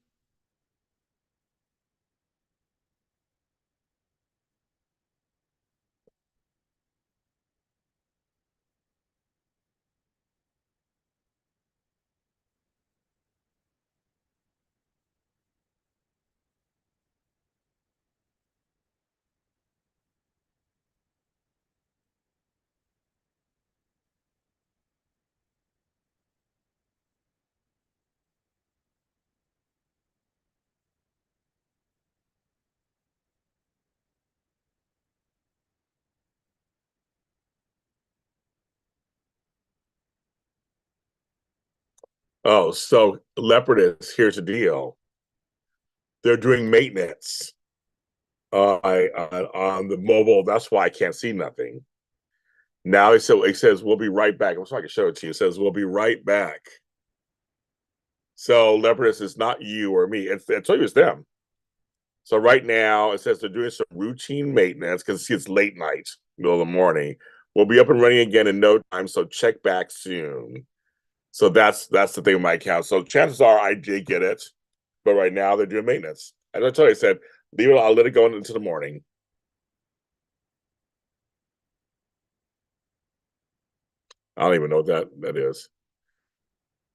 Speaker 1: Oh, so Leopardus, here's the deal. They're doing maintenance on the mobile. That's why I can't see nothing. Now it says we'll be right back. I'm sorry I can show it to you. It says we'll be right back. So Leopardus is not you or me. I told you it's them. So right now it says they're doing some routine maintenance because it's late night, middle of the morning. We'll be up and running again in no time. So check back soon. So that's the thing with my account. So chances are I did get it, but right now they're doing maintenance. As I told you, I said leave it. I'll let it go into the morning. I don't even know what that is.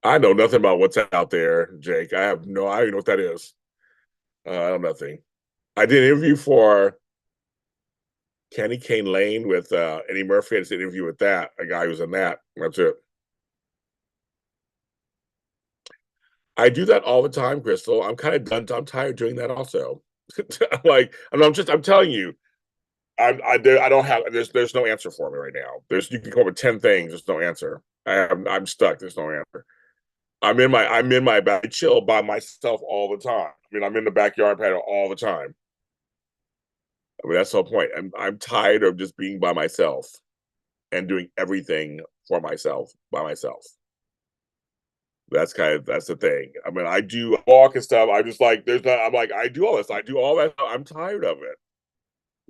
Speaker 1: I know nothing about what's out there, Jake. I don't even know what that is. I know nothing. I did an interview for Kenny Kane Lane with Eddie Murphy. I did an interview with that, a guy who's in that. That's it. I do that all the time, Crystal. I'm kind of done. I'm tired doing that also. I'm telling you, I don't have, there's no answer for me right now. You can come up with 10 things, there's no answer. I'm stuck. There's no answer. I'm in my back, I chill by myself all the time. I mean, I'm in the backyard patio all the time. I mean, that's the whole point. I'm tired of just being by myself and doing everything for myself by myself. That's the thing. I mean, I do walk and stuff. I'm just like, there's not. I'm like, I do all this. I do all that. I'm tired of it.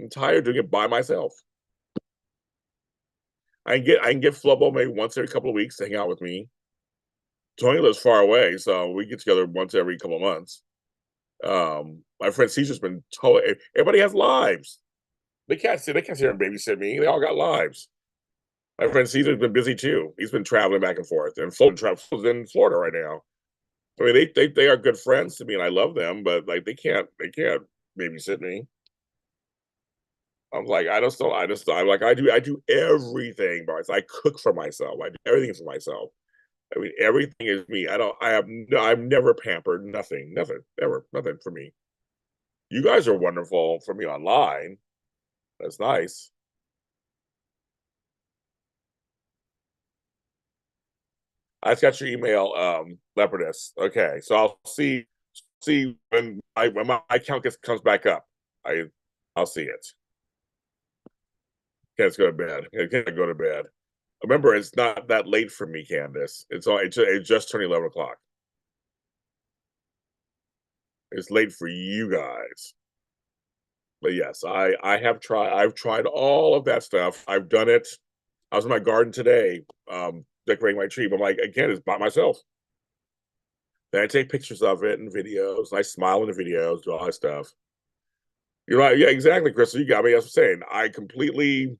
Speaker 1: I'm tired of doing it by myself. I can get Flobo maybe once every couple of weeks to hang out with me. Tony lives far away, so we get together once every couple of months. My friend Caesar's been told everybody has lives. They can't sit here and babysit me. They all got lives. My friend Caesar's been busy too. He's been traveling back and forth, and Flo travels in Florida right now. I mean, they are good friends to me, and I love them, but like they can't babysit me. I'm like, I'm like, I do everything by myself. I cook for myself. I do everything for myself. I mean, everything is me. I'm never pampered. Nothing, ever, nothing for me. You guys are wonderful for me online. That's nice. I just got your email, Leopardess. Okay, so I'll see when my account comes back up. I I'll see it. Can't go to bed. I can't go to bed. Remember, it's not that late for me, Candace. It's just turned 11 o'clock. It's late for you guys. But yes, I have tried. I've tried all of that stuff. I've done it. I was in my garden today, decorating my tree. But I'm like, again, it's by myself. Then I take pictures of it and videos. And I smile in the videos, do all that stuff. You're right. Yeah, exactly, Crystal. You got me. That's what I'm saying.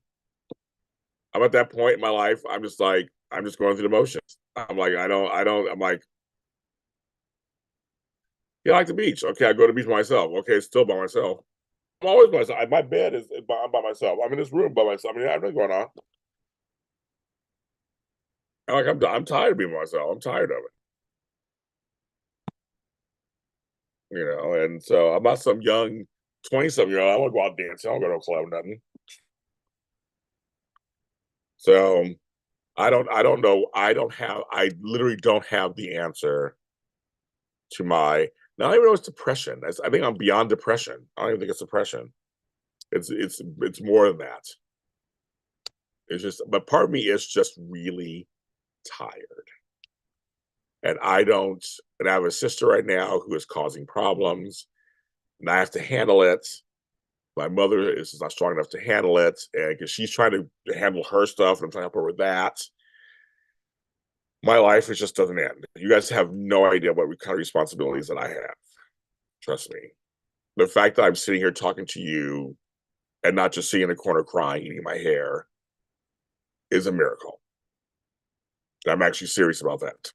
Speaker 1: I'm at that point in my life. I'm just going through the motions. I'm like, I'm like, yeah, I like the beach. Okay, I go to the beach by myself. Okay, it's still by myself. I'm always by myself. My bed I'm by myself. I'm in this room by myself. I mean, I have nothing going on. I'm tired of being by myself. I'm tired of it. And so I'm not some young 20-something year old. I want to go out dancing. I don't go to a club, nothing. So I don't know. I literally don't have the answer to my, not even know it's depression. I think I'm beyond depression. I don't even think it's depression. It's more than that. It's just, but part of me is just really tired. And I have a sister right now who is causing problems, and I have to handle it. My mother is not strong enough to handle it, and because she's trying to handle her stuff, and I'm trying to help her with that. My life is just doesn't end. You guys have no idea what kind of responsibilities that I have. Trust me. The fact that I'm sitting here talking to you and not just sitting in a corner crying, eating my hair, is a miracle. I'm actually serious about that.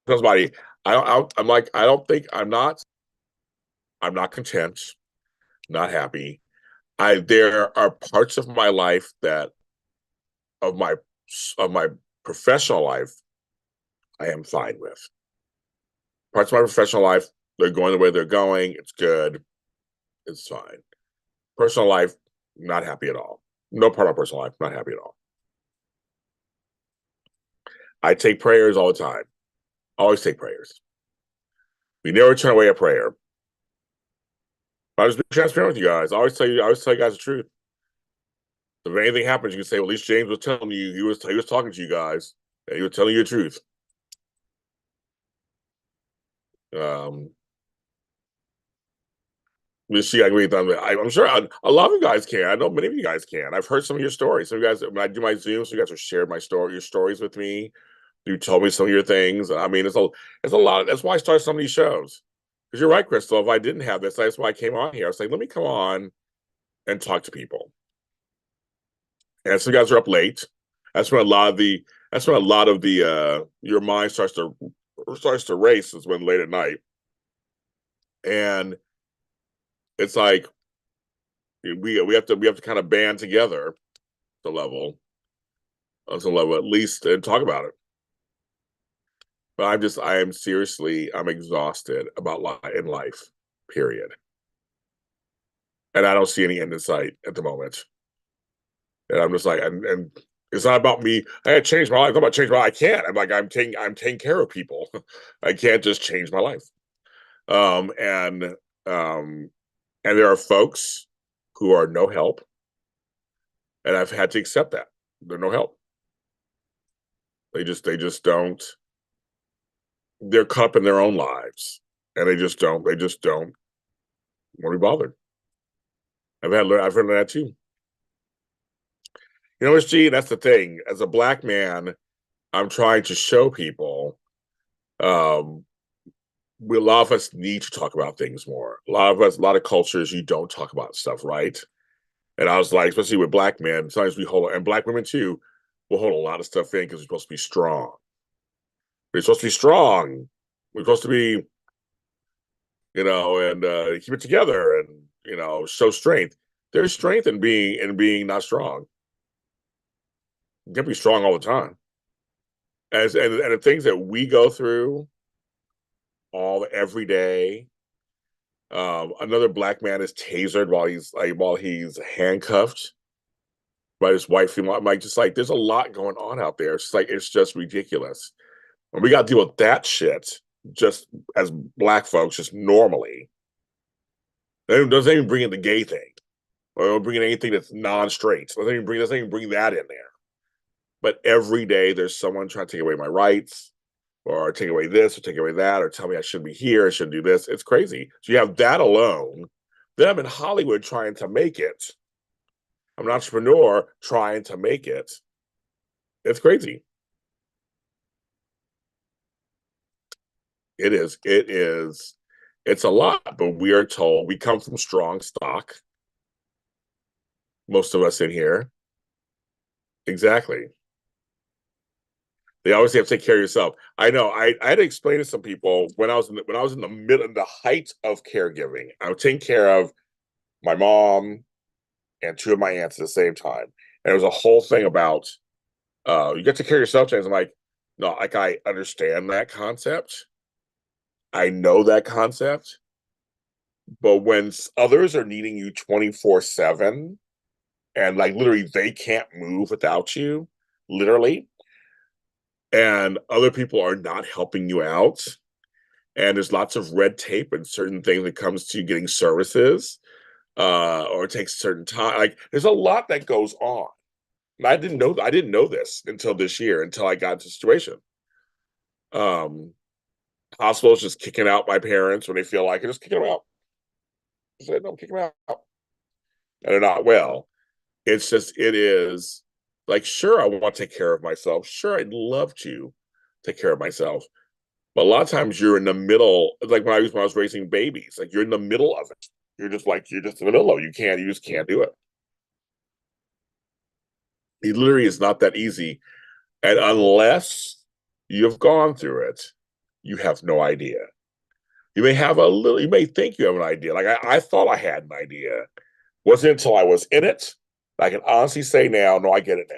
Speaker 1: Somebody, I'm like, I don't think I'm not content, not happy. There are parts of my life that of my of my professional life I am fine with. Parts of my professional life, they're going the way they're going. It's good. It's fine. Personal life, not happy at all. No part of my personal life, not happy at all. I take prayers all the time. Always take prayers. We never turn away a prayer. I just be transparent with you guys. I always tell you guys the truth. If anything happens, you can say, well, at least James was telling you, he was talking to you guys, and he was telling you the truth. Um, she agreed. I'm sure a lot of you guys can. I know many of you guys can. I've heard some of your stories. Some of you guys, when I do my Zooms, you guys have shared your stories with me. You told me some of your things. I mean, it's a lot. That's why I started some of these shows. Because you're right, Crystal. If I didn't have this, that's why I came on here. I was like, let me come on and talk to people. And some guys are up late. That's when a lot of the your mind starts to race is when late at night. And it's like we have to kind of band together the level on some level at least and talk about it. But I'm exhausted about life in life, period. And I don't see any end in sight at the moment. And I'm just like, and it's not about me. I had to change my life. It's not about change my life. I can't. I'm taking care of people. I can't just change my life. Um, and um, and there are folks who are no help, and I've had to accept that they're no help. They just don't. they're caught up in their own lives, and they just don't want to be bothered. I've heard that too. You know, it's G. That's the thing. As a black man, I'm trying to show people. Um, a lot of us need to talk about things more. A lot of cultures, you don't talk about stuff, right? And I was like, especially with black men, sometimes we hold, and black women too, will hold a lot of stuff in because we're supposed to be strong. We're supposed to be strong. We're supposed to be, and keep it together and show strength. There's strength in being not strong. You can't be strong all the time. And the things that we go through all every day. Another black man is tasered while he's handcuffed by his white female. I'm like, just like there's a lot going on out there. It's just ridiculous. And we got to deal with that shit just as black folks, just normally. It doesn't even bring in the gay thing or bring in anything that's non-straight. Doesn't even bring that in there. But every day there's someone trying to take away my rights or take away this or take away that or tell me I shouldn't be here, I shouldn't do this. It's crazy. So you have that alone. Then I'm in Hollywood trying to make it. I'm an entrepreneur trying to make it. It's crazy. It is. It is. It's a lot, but we are told we come from strong stock. Most of us in here. Exactly. They always have to take care of yourself. I know. I had to explain to some people when I was in the middle, in the height of caregiving. I was taking care of my mom and two of my aunts at the same time, and it was a whole thing about you get to care of yourself, James. I'm like, no, like I understand that concept. I know that concept, but when others are needing you 24/7 and like literally they can't move without you, literally, and other people are not helping you out, and there's lots of red tape and certain things that comes to getting services, or it takes a certain time. Like there's a lot that goes on. And I didn't know this until this year, until I got into the situation. Um, Hospitals just kicking out my parents when they feel like it, just kicking them out. I said, no, kick them out. And they're not well. It's just, it is like, sure, I want to take care of myself. Sure, I'd love to take care of myself. But a lot of times you're in the middle, like when I was raising babies, like you're in the middle of it. You're just in the middle of it. You just can't do it. It literally is not that easy. And unless you've gone through it, you have no idea. You may think you have an idea. Like I thought I had an idea. Wasn't until I was in it. I can honestly say now, no, I get it now.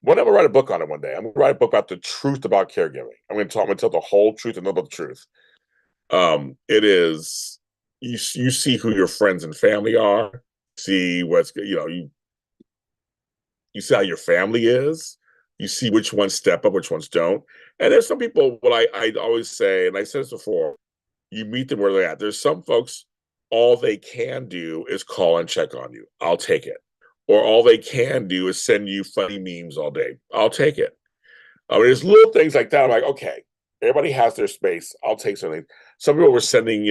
Speaker 1: One, I'm gonna write a book on it one day. I'm gonna write a book about the truth about caregiving. I'm gonna tell the whole truth and nothing but the truth. It is you see who your friends and family are, see what's you see how your family is, you see which ones step up, which ones don't. And there's some people what I always say, and I said this before, you meet them where they're at. There's some folks, all they can do is call and check on you. I'll take it. Or all they can do is send you funny memes all day. I'll take it. I mean, there's little things like that. I'm like, okay, everybody has their space. I'll take something. Some people were sending,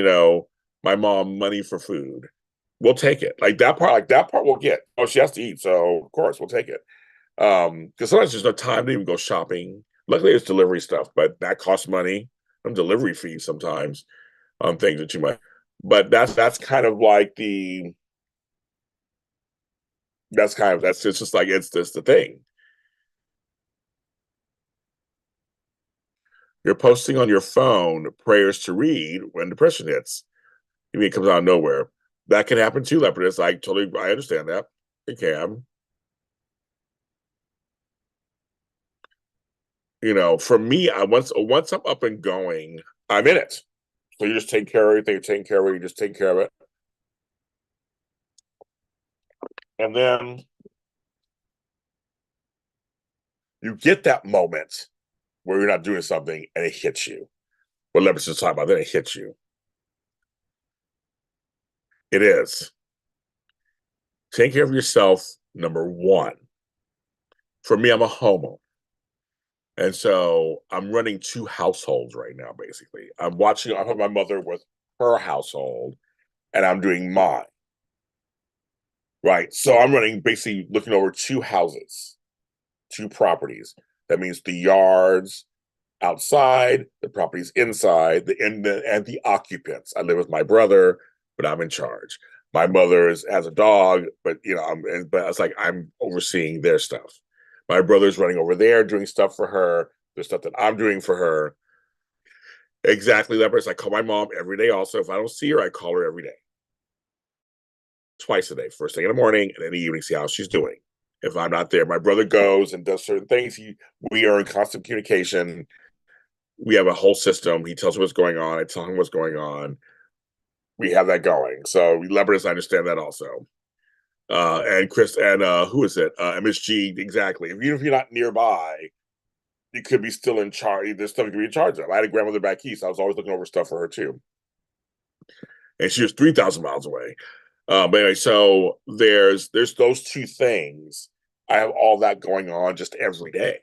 Speaker 1: my mom money for food. We'll take it. Like that part we'll get. Oh, she has to eat, so of course we'll take it. Because sometimes there's no time to even go shopping. Luckily, it's delivery stuff, but that costs money. Some delivery fees sometimes on things are too much. But that's kind of like that's it's just like it's just the thing. You're posting on your phone prayers to read when depression hits. I mean, it comes out of nowhere. That can happen too, Leopard. It's like totally I understand that. It can. For me, I once I'm up and going, I'm in it. So you just take care of everything, you're taking care of it, you just take care of it. And then you get that moment where you're not doing something and it hits you. What Leopard's just talking about, then it hits you. It is. Take care of yourself, number one. For me, I'm a homo. And so I'm running two households right now, basically. I'm helping my mother with her household, and I'm doing mine. Right. So I'm running basically looking over two houses, two properties. That means the yards outside, the properties inside, and the occupants. I live with my brother, but I'm in charge. My mother has a dog, but but it's like I'm overseeing their stuff. My brother's running over there doing stuff for her. There's stuff that I'm doing for her. Exactly that person. I call my mom every day. Also, if I don't see her, I call her every day, twice a day. First thing in the morning and in the evening, see how she's doing. If I'm not there, my brother goes and does certain things. We are in constant communication. We have a whole system. He tells me what's going on. I tell him what's going on. We have that going. So Lebanese understand that also. And Chris and who is it? MSG, exactly. Even if you're not nearby, you could be still in charge. There's stuff you could be in charge of. I had a grandmother back east. I was always looking over stuff for her too. And she was 3,000 miles away. But anyway, so there's those two things. I have all that going on just every day.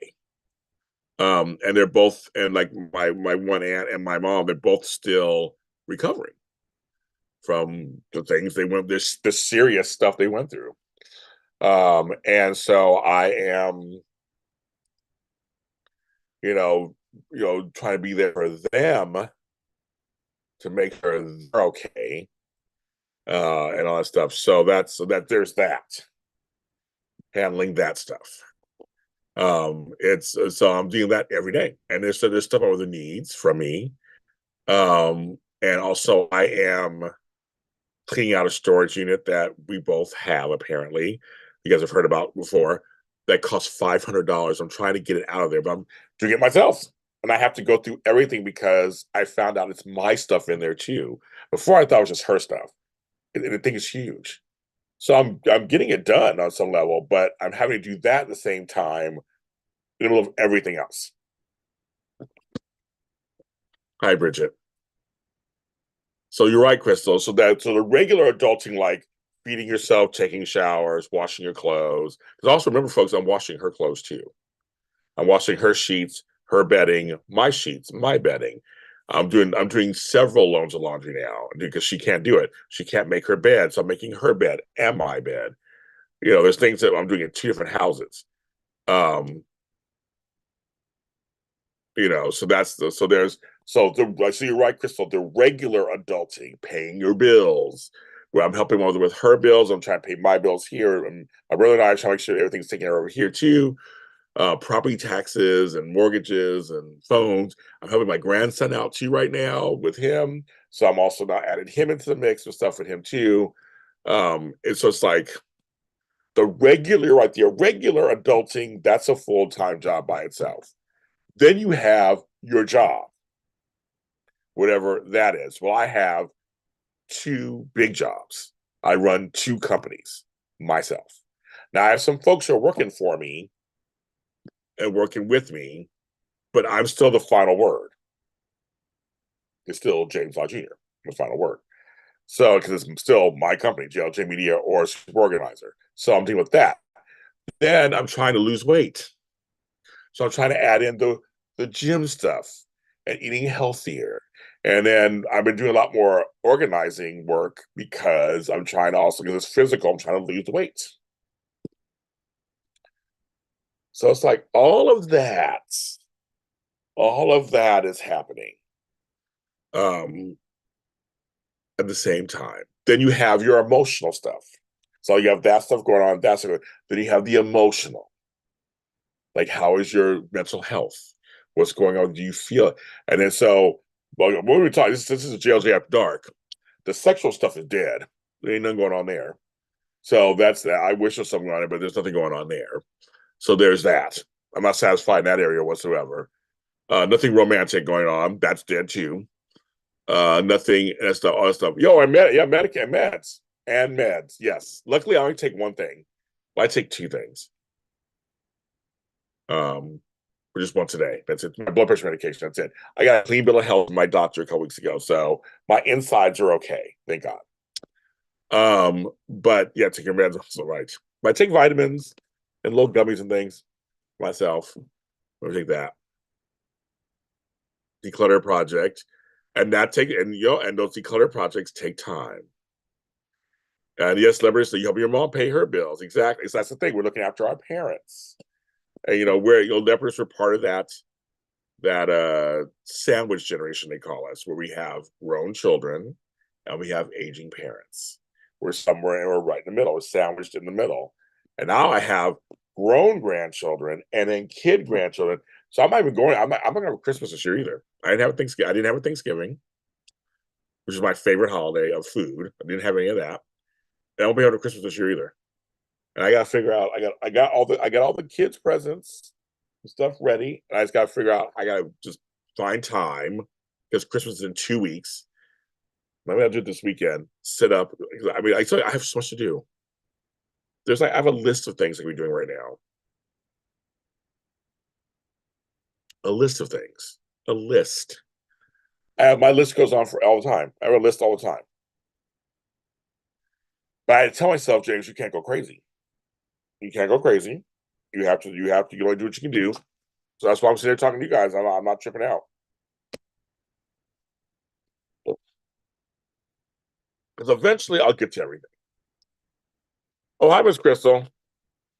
Speaker 1: And they're both, and like my one aunt and my mom, they're both still recovering from the things they went, this the serious stuff they went through. And so I am, you know, trying to be there for them to make sure they're okay, and all that stuff. So that there's that, handling that stuff. It's so I'm doing that every day, and there's stuff over the needs from me. And also I am cleaning out a storage unit that we both have, apparently you guys have heard about before, that costs $500. I'm trying to get it out of there, but I'm doing it myself, and I have to go through everything because I found out it's my stuff in there too. Before I thought it was just her stuff, and the thing is huge. So I'm getting it done on some level, but I'm having to do that at the same time in the middle of everything else. Hi, Bridget. So you're right, Crystal. So the regular adulting, like feeding yourself, taking showers, washing your clothes. Because also remember, folks, I'm washing her clothes too. I'm washing her sheets, her bedding, my sheets, my bedding. I'm doing several loads of laundry now because she can't do it. She can't make her bed, so I'm making her bed and my bed. There's things that I'm doing in two different houses. Um, so that's the so there's so you're right, Crystal. The regular adulting, paying your bills, where I'm helping mother with her bills, I'm trying to pay my bills here, and my brother and I are trying to make sure everything's taken care of over here too. Property taxes and mortgages and phones. I'm helping my grandson out too right now with him, so I'm also now adding him into the mix with stuff with him too. And so it's like the irregular adulting. That's a full time job by itself. Then you have your job, whatever that is. Well, I have two big jobs. I run two companies myself. Now I have some folks who are working for me and working with me, but I'm still the final word. It's still James Law Jr., the final word. So, because it's still my company, JLJ Media or Super Organizer. So I'm dealing with that. Then I'm trying to lose weight. So I'm trying to add in the gym stuff and eating healthier. And then I've been doing a lot more organizing work because I'm trying to also, because it's physical, I'm trying to lose the weight. So it's like all of that is happening um, at the same time. Then you have your emotional stuff. So you have that stuff going on. Then you have the emotional. Like, how is your mental health? What's going on? Do you feel it? And then when we talk, this is JLJ After Dark. The sexual stuff is dead. There ain't nothing going on there. So that's that. I wish there was something on it, but there's nothing going on there. So there's that. I'm not satisfied in that area whatsoever. Nothing romantic going on. That's dead too. Nothing. That's the other stuff. Yo, yeah, Medicare meds and meds. Yes. Luckily, I only take one thing. Well, I take two things. Um, for just once a day. That's it. My blood pressure medication. That's it. I got a clean bill of health from my doctor a couple weeks ago, so my insides are okay. Thank God. But yeah, taking meds also right. But I take vitamins and little gummies and things myself. I take that. declutter project, and those declutter projects take time. And yes, leverage, so you help your mom pay her bills. Exactly. So that's the thing. We're looking after our parents. And where leopards were part of that sandwich generation they call us, where we have grown children and we have aging parents. We're right in the middle. We're sandwiched in the middle. And now I have grown grandchildren and then kid grandchildren. So I'm not even going. I'm not going to have Christmas this year either. I didn't have a Thanksgiving. I didn't have a Thanksgiving, which is my favorite holiday of food. I didn't have any of that. And I won't be having a Christmas this year either. And I got to figure out. I got all the kids' presents and stuff ready. And I just got to figure out. I got to just find time because Christmas is in 2 weeks. Maybe I'll do it this weekend. Sit up. I mean, I have so much to do. I have a list of things I can be doing right now. A list of things. A list. My list goes on for all the time. I have a list all the time. But I tell myself, James, you can't go crazy. You can't go crazy. You only do what you can do. So that's why I'm sitting here talking to you guys. I'm not tripping out. Because eventually I'll get to everything. Oh, hi, Miss Crystal.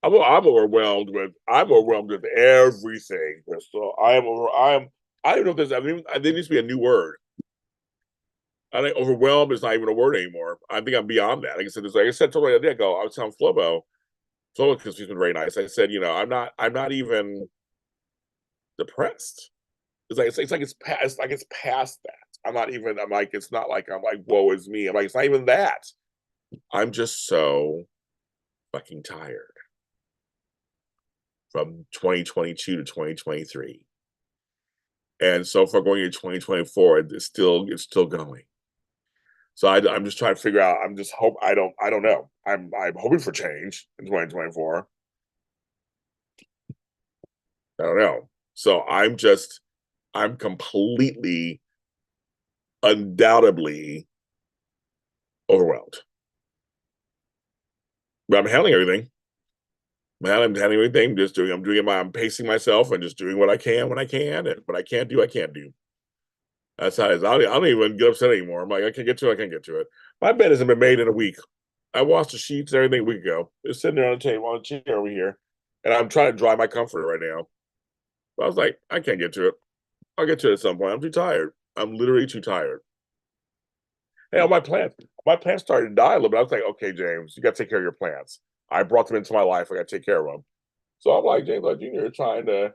Speaker 1: I'm overwhelmed with everything, Crystal. I don't know if there needs to be a new word. I think overwhelmed is not even a word anymore. I think I'm beyond that. Like I said to the other day ago, I was telling Flobo, because he's been very nice. I said, I'm not even depressed. It's past that. It's not like I'm like, woe is me. I'm like, it's not even that. I'm just so fucking tired from 2022 to 2023. And so far going into 2024, it's still going. So I'm just trying to figure out. I don't know. I'm hoping for change in 2024. I don't know. So I'm completely, undoubtedly overwhelmed. But I'm handling everything. I'm handling everything. I'm pacing myself and just doing what I can when I can, and what I can't do, I can't do. That's how it is. I don't even get upset anymore. I'm like, I can't get to it. I can't get to it. My bed hasn't been made in a week. I washed the sheets and everything a week ago. It's sitting there on the table, on the chair over here, and I'm trying to dry my comfort right now. But I was like, I can't get to it. I'll get to it at some point. I'm too tired. I'm literally too tired. Hey, my plants started to die a little bit. I was like, okay, James, you got to take care of your plants. I brought them into my life. I got to take care of them. So I'm like, James Love Jr. trying to.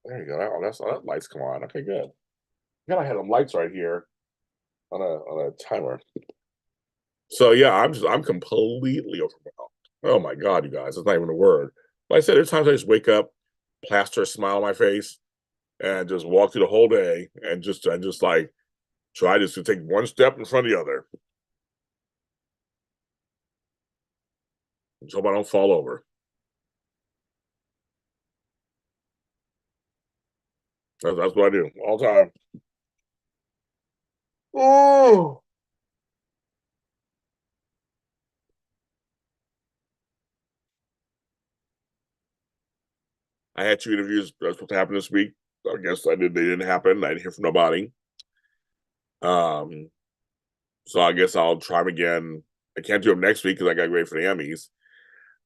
Speaker 1: There you go. That lights come on. Okay, good. I had them lights right here on a timer. So yeah, I'm completely overwhelmed. Oh my god, you guys, it's not even a word. Like I said, there's times I just wake up, plaster a smile on my face, and just walk through the whole day, and just like try just to take one step in front of the other. Just hope I don't fall over. That's what I do all the time. Oh, I had 2 interviews that were supposed to happen this week. I guess they didn't happen. I didn't hear from nobody. Um, so I guess I'll try them again. I can't do them next week because I got to wait for the Emmys.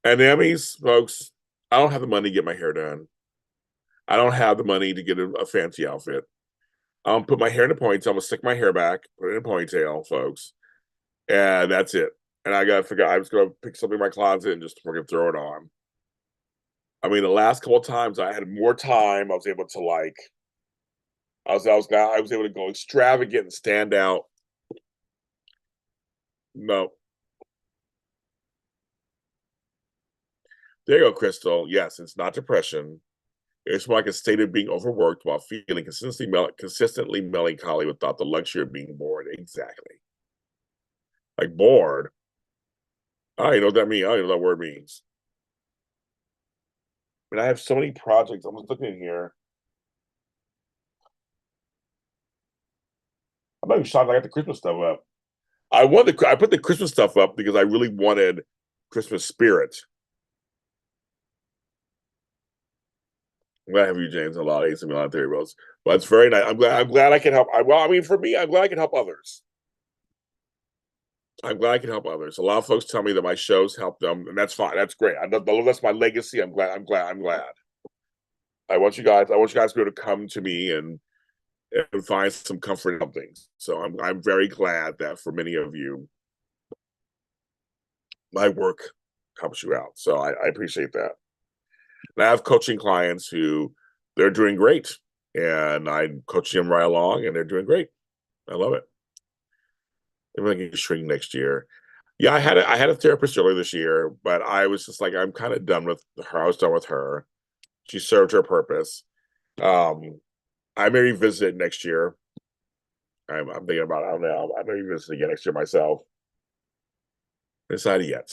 Speaker 1: And the Emmys, folks, I don't have the money to get my hair done. I don't have the money to get a fancy outfit. Put my hair in a ponytail. I'm gonna stick my hair back, put it in a ponytail, folks, and that's it. And I gotta figure. I'm just gonna pick something in my closet and just fucking throw it on. I mean, the last couple of times I had more time, I was able to like. I was able to go extravagant and stand out. No, there you go, Crystal. Yes, it's not depression. It's more like a state of being overworked while feeling consistently melancholy without the luxury of being bored. Exactly. Like bored. I don't even know what that means. I don't even know what that word means. I mean, I have so many projects. I'm just looking in here. I'm not even shocked I got the Christmas stuff up. I put the Christmas stuff up because I really wanted Christmas spirit. I'm glad to have you, James, a lot of AC Milan theory roles. But it's very nice. I'm glad I can help. Well, I mean, for me, I'm glad I can help others. I'm glad I can help others. A lot of folks tell me that my shows help them, and that's fine. That's great. That's my legacy. I'm glad. I'm glad. I'm glad. I want you guys. I want you guys to be able to come to me and find some comfort in some things. So I'm very glad that for many of you, my work helps you out. So I appreciate that. And I have coaching clients who they're doing great, and I'm coaching them right along, and they're doing great. I love it. Everything can shrink next year. Yeah, I had a therapist earlier this year, but I was just like, I'm kind of done with her. I was done with her. She served her purpose. Um, I may revisit it next year. I'm thinking about it. I don't know. I may revisit it again next year myself. Decided yet.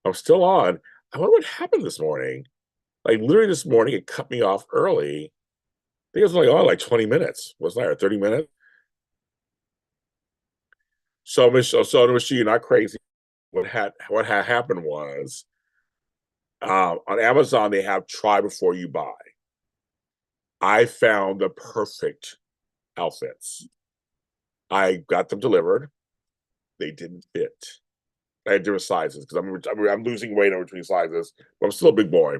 Speaker 1: I'm still on. I wonder what happened this morning. Like literally this morning, it cut me off early. I think it was only on like 20 minutes. Wasn't there 30 minutes? So you're not crazy. What had happened was on Amazon they have try before you buy. I found the perfect outfits. I got them delivered. They didn't fit. I had different sizes because I'm losing weight in between sizes, but I'm still a big boy.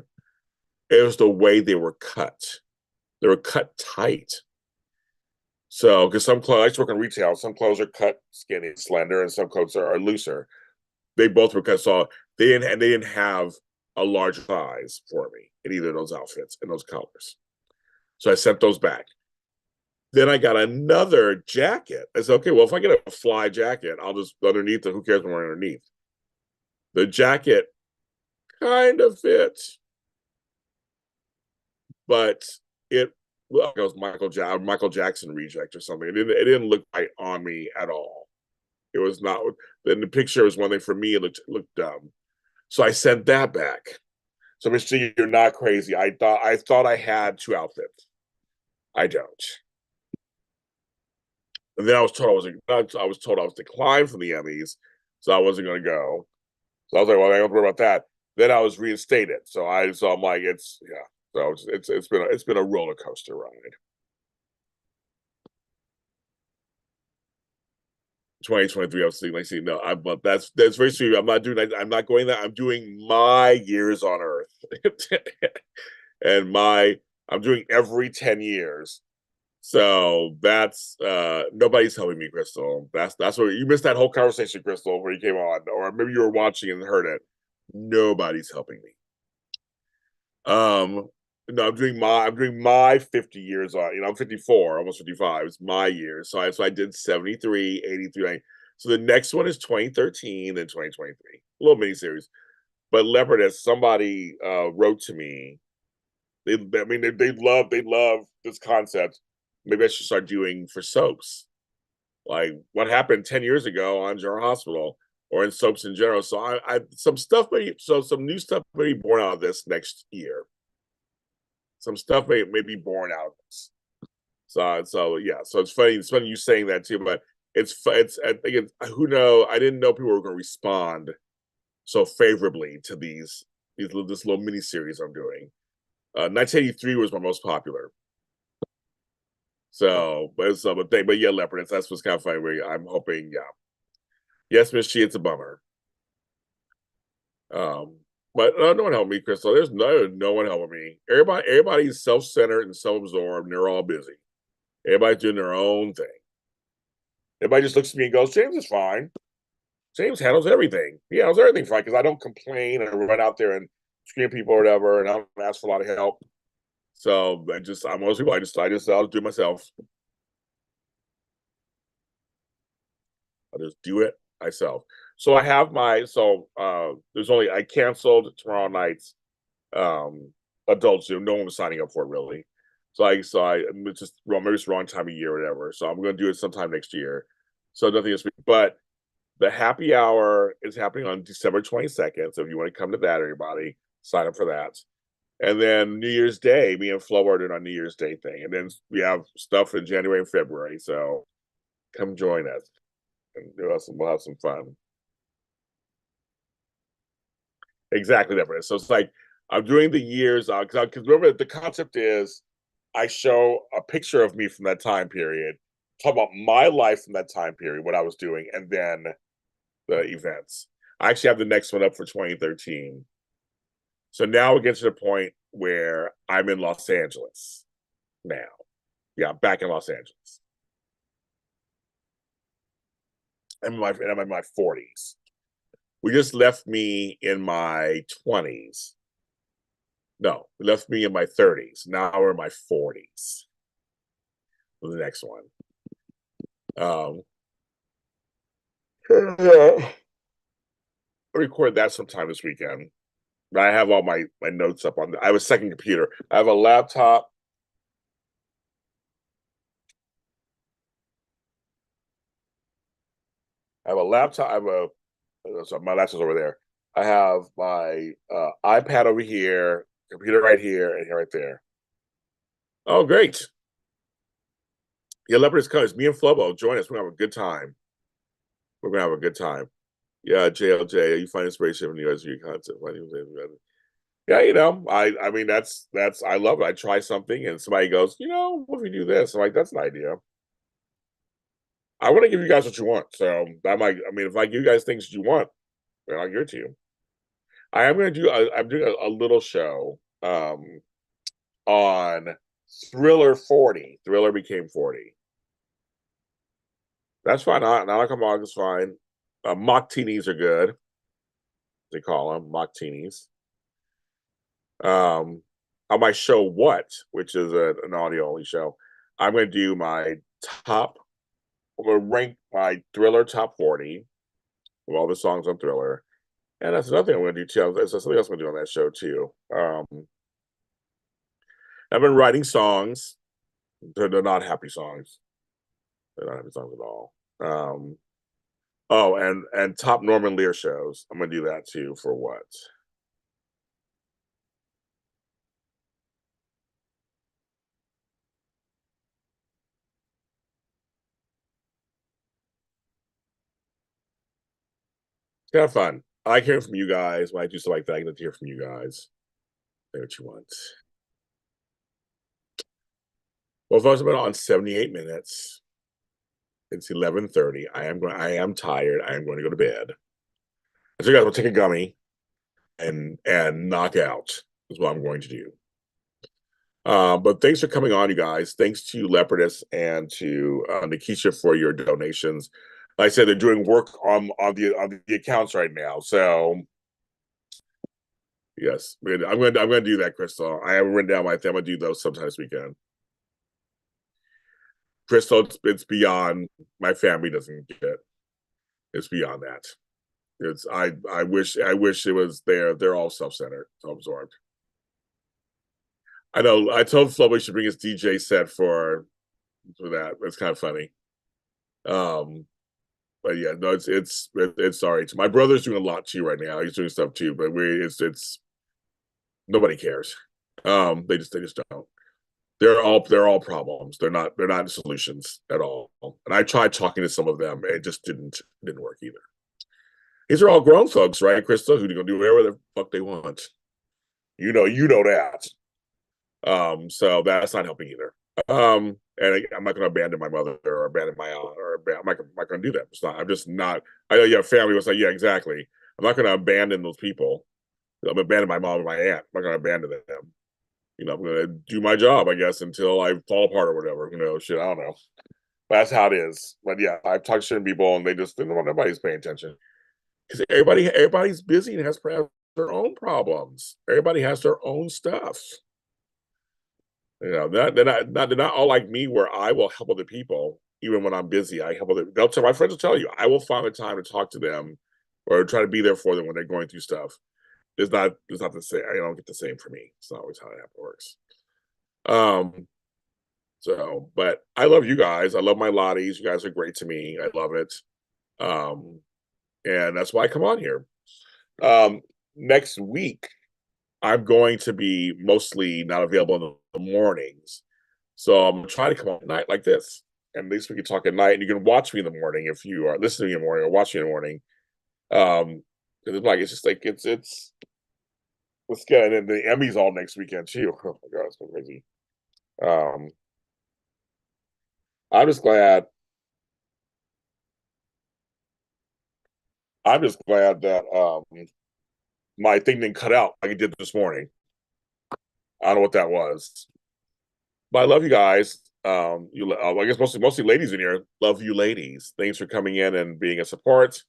Speaker 1: It was the way they were cut. They were cut tight. So, because some clothes, I used to work in retail, some clothes are cut skinny, slender, and some clothes are looser. They both were cut, so they didn't have a large size for me in either of those outfits and those colors. So I sent those back. Then I got another jacket. I said, okay, well, if I get a fly jacket, I'll just underneath it. Who cares what I'm underneath? The jacket kind of fits, but it well, it was Michael Jackson reject or something. It didn't look right on me at all. It was not. Then the picture was one thing for me. It looked dumb. So I sent that back. So Mister, you're not crazy. I thought I had two outfits. I don't. And then I was told I was declined from the Emmys, so I wasn't going to go. So I was like, well, I don't worry about that. Then I was reinstated. So I'm like, it's yeah. So it's been a roller coaster ride. 2023, I was thinking, like, see, no, but that's very sweet. I'm not doing that. I'm not going that. I'm doing my years on Earth, and I'm doing every 10 years. So that's nobody's helping me, Crystal. That's what you missed that whole conversation, Crystal, where you came on, or maybe you were watching and heard it. Nobody's helping me. No, I'm doing my 50 years on. I'm 54, almost 55. It's my year. So I did 73, 83. So the next one is 2013 and 2023. A little mini series. But Leopardess, somebody wrote to me. I mean, they love this concept. Maybe I should start doing for soaps, like what happened 10 years ago on General Hospital or in soaps in general. So some new stuff may be born out of this next year. Some stuff may be born out of this. So yeah. So it's funny. It's funny you saying that too, but it's I think who know. I didn't know people were going to respond so favorably to this little mini series I'm doing. 1983 was my most popular. But yeah, Leopard. That's what's kind of funny. Where I'm hoping, yeah, yes, Miss She, it's a bummer. Um, but no one helped me, Crystal. There's no one helping me. Everybody's self-centered and self-absorbed, and they're all busy. Everybody's doing their own thing. Everybody just looks at me and goes, "James is fine. James handles everything. He handles everything fine because I don't complain and run out there and scream at people or whatever, and I don't ask for a lot of help. So I'm most people. I'll do it myself. I'll just do it myself. So I have there's only I canceled tomorrow night's adult Zoom. No one was signing up for it really. It's just wrong, maybe it's the wrong time of year or whatever. So I'm gonna do it sometime next year. So nothing this week. But the happy hour is happening on December 22nd. So if you want to come to that, everybody, sign up for that. And then New Year's Day, me and Flo are doing our New Year's Day thing. And then we have stuff in January and February. So come join us and we'll have some fun. Exactly different. So it's like I'm doing the years because remember the concept is I show a picture of me from that time period, talk about my life from that time period, what I was doing, and then the events. I actually have the next one up for 2013. So now we get to the point where I'm in Los Angeles now. Yeah, I'm back in Los Angeles. I'm in my 40s. We just left me in my 20s. No, we left me in my 30s. Now we're in my 40s for the next one. Yeah. I'll record that sometime this weekend. I have all my notes up on. I have a second computer. I have a laptop. I have a laptop. I have a. So my laptop's over there. I have my iPad over here, computer right here, and here right there. Oh, great! Yeah, Leopard is coming. It's me and Flobo. Join us. We're gonna have a good time. We're gonna have a good time. Yeah, JLJ. You find inspiration in USV content. Yeah, I mean that's I love it. I try something and somebody goes, what if we do this? I'm like, that's an idea. I want to give you guys what you want. So I mean, if I give you guys things you want, then I'll give it to you. I'm doing a little show on Thriller 40. Thriller became 40. That's fine. Not come on is fine. Mock teenies are good. They call them mock teenies. On my show, What, which is an audio only show, I'm going to do my top. I'm going to rank my Thriller top 40 with all the songs on Thriller. And that's another thing I'm going to do too. There's something else I'm going to do on that show too. I've been writing songs. They're not happy songs. They're not happy songs at all. Oh, and top Norman Lear shows. I'm going to do that too for What. It's kind of fun. I like hearing from you guys. When I do stuff like that, I get to hear from you guys. Say what you want. Well, folks, I've been on 78 minutes. It's 11:30. I am tired. I am going to go to bed. So you guys will take a gummy and knock out is what I'm going to do. But thanks for coming on, you guys. Thanks to Leopardess and to Nikisha for your donations. Like I said, they're doing work on the accounts right now. So yes, I'm gonna do that, Crystal. I haven't written down my thing. I'm gonna do those sometime this weekend. Crystal, it's beyond my family doesn't get. It's beyond that. It's I wish it was there. They're all self-centered, self-absorbed. I know. I told Flobo he should bring his DJ set for that. It's kind of funny. Um, but yeah, no, it's sorry. My brother's doing a lot too right now. He's doing stuff too, but it's nobody cares. They just don't. They're all problems. They're not solutions at all. And I tried talking to some of them. It just didn't work either. These are all grown folks, right, Krista? Who are gonna do whatever the fuck they want. You know that. So that's not helping either. And I'm not going to abandon my mother or abandon my aunt I'm not going to do that. It's not. I'm just not. I know you have family was like, yeah, exactly. I'm not going to abandon those people. I'm abandon my mom and my aunt. I'm not going to abandon them. I'm going to do my job, I guess, until I fall apart or whatever. Shit, I don't know. But that's how it is. But yeah, I've talked to certain people and they just nobody's paying attention because everybody's busy and has perhaps their own problems. Everybody has their own stuff. They're not all like me where I will help other people even when I'm busy. I help other. My friends will tell you I will find the time to talk to them or try to be there for them when they're going through stuff. It's not the same. I don't get the same for me. It's not always how it works. Um. But I love you guys. I love my Lotties. You guys are great to me. I love it. Um, and that's why I come on here. Next week I'm going to be mostly not available in the mornings. So I'm trying to come on at night like this. And at least we can talk at night and you can watch me in the morning if you are listening in the morning or watching in the morning. It's like it's just like it's let's get and then the Emmys all next weekend too. Oh my god, it's so crazy. Um I'm just glad I'm just glad that my thing didn't cut out like it did this morning. I don't know what that was. But I love you guys. I guess mostly ladies in here. Love you, ladies. Thanks for coming in and being a support.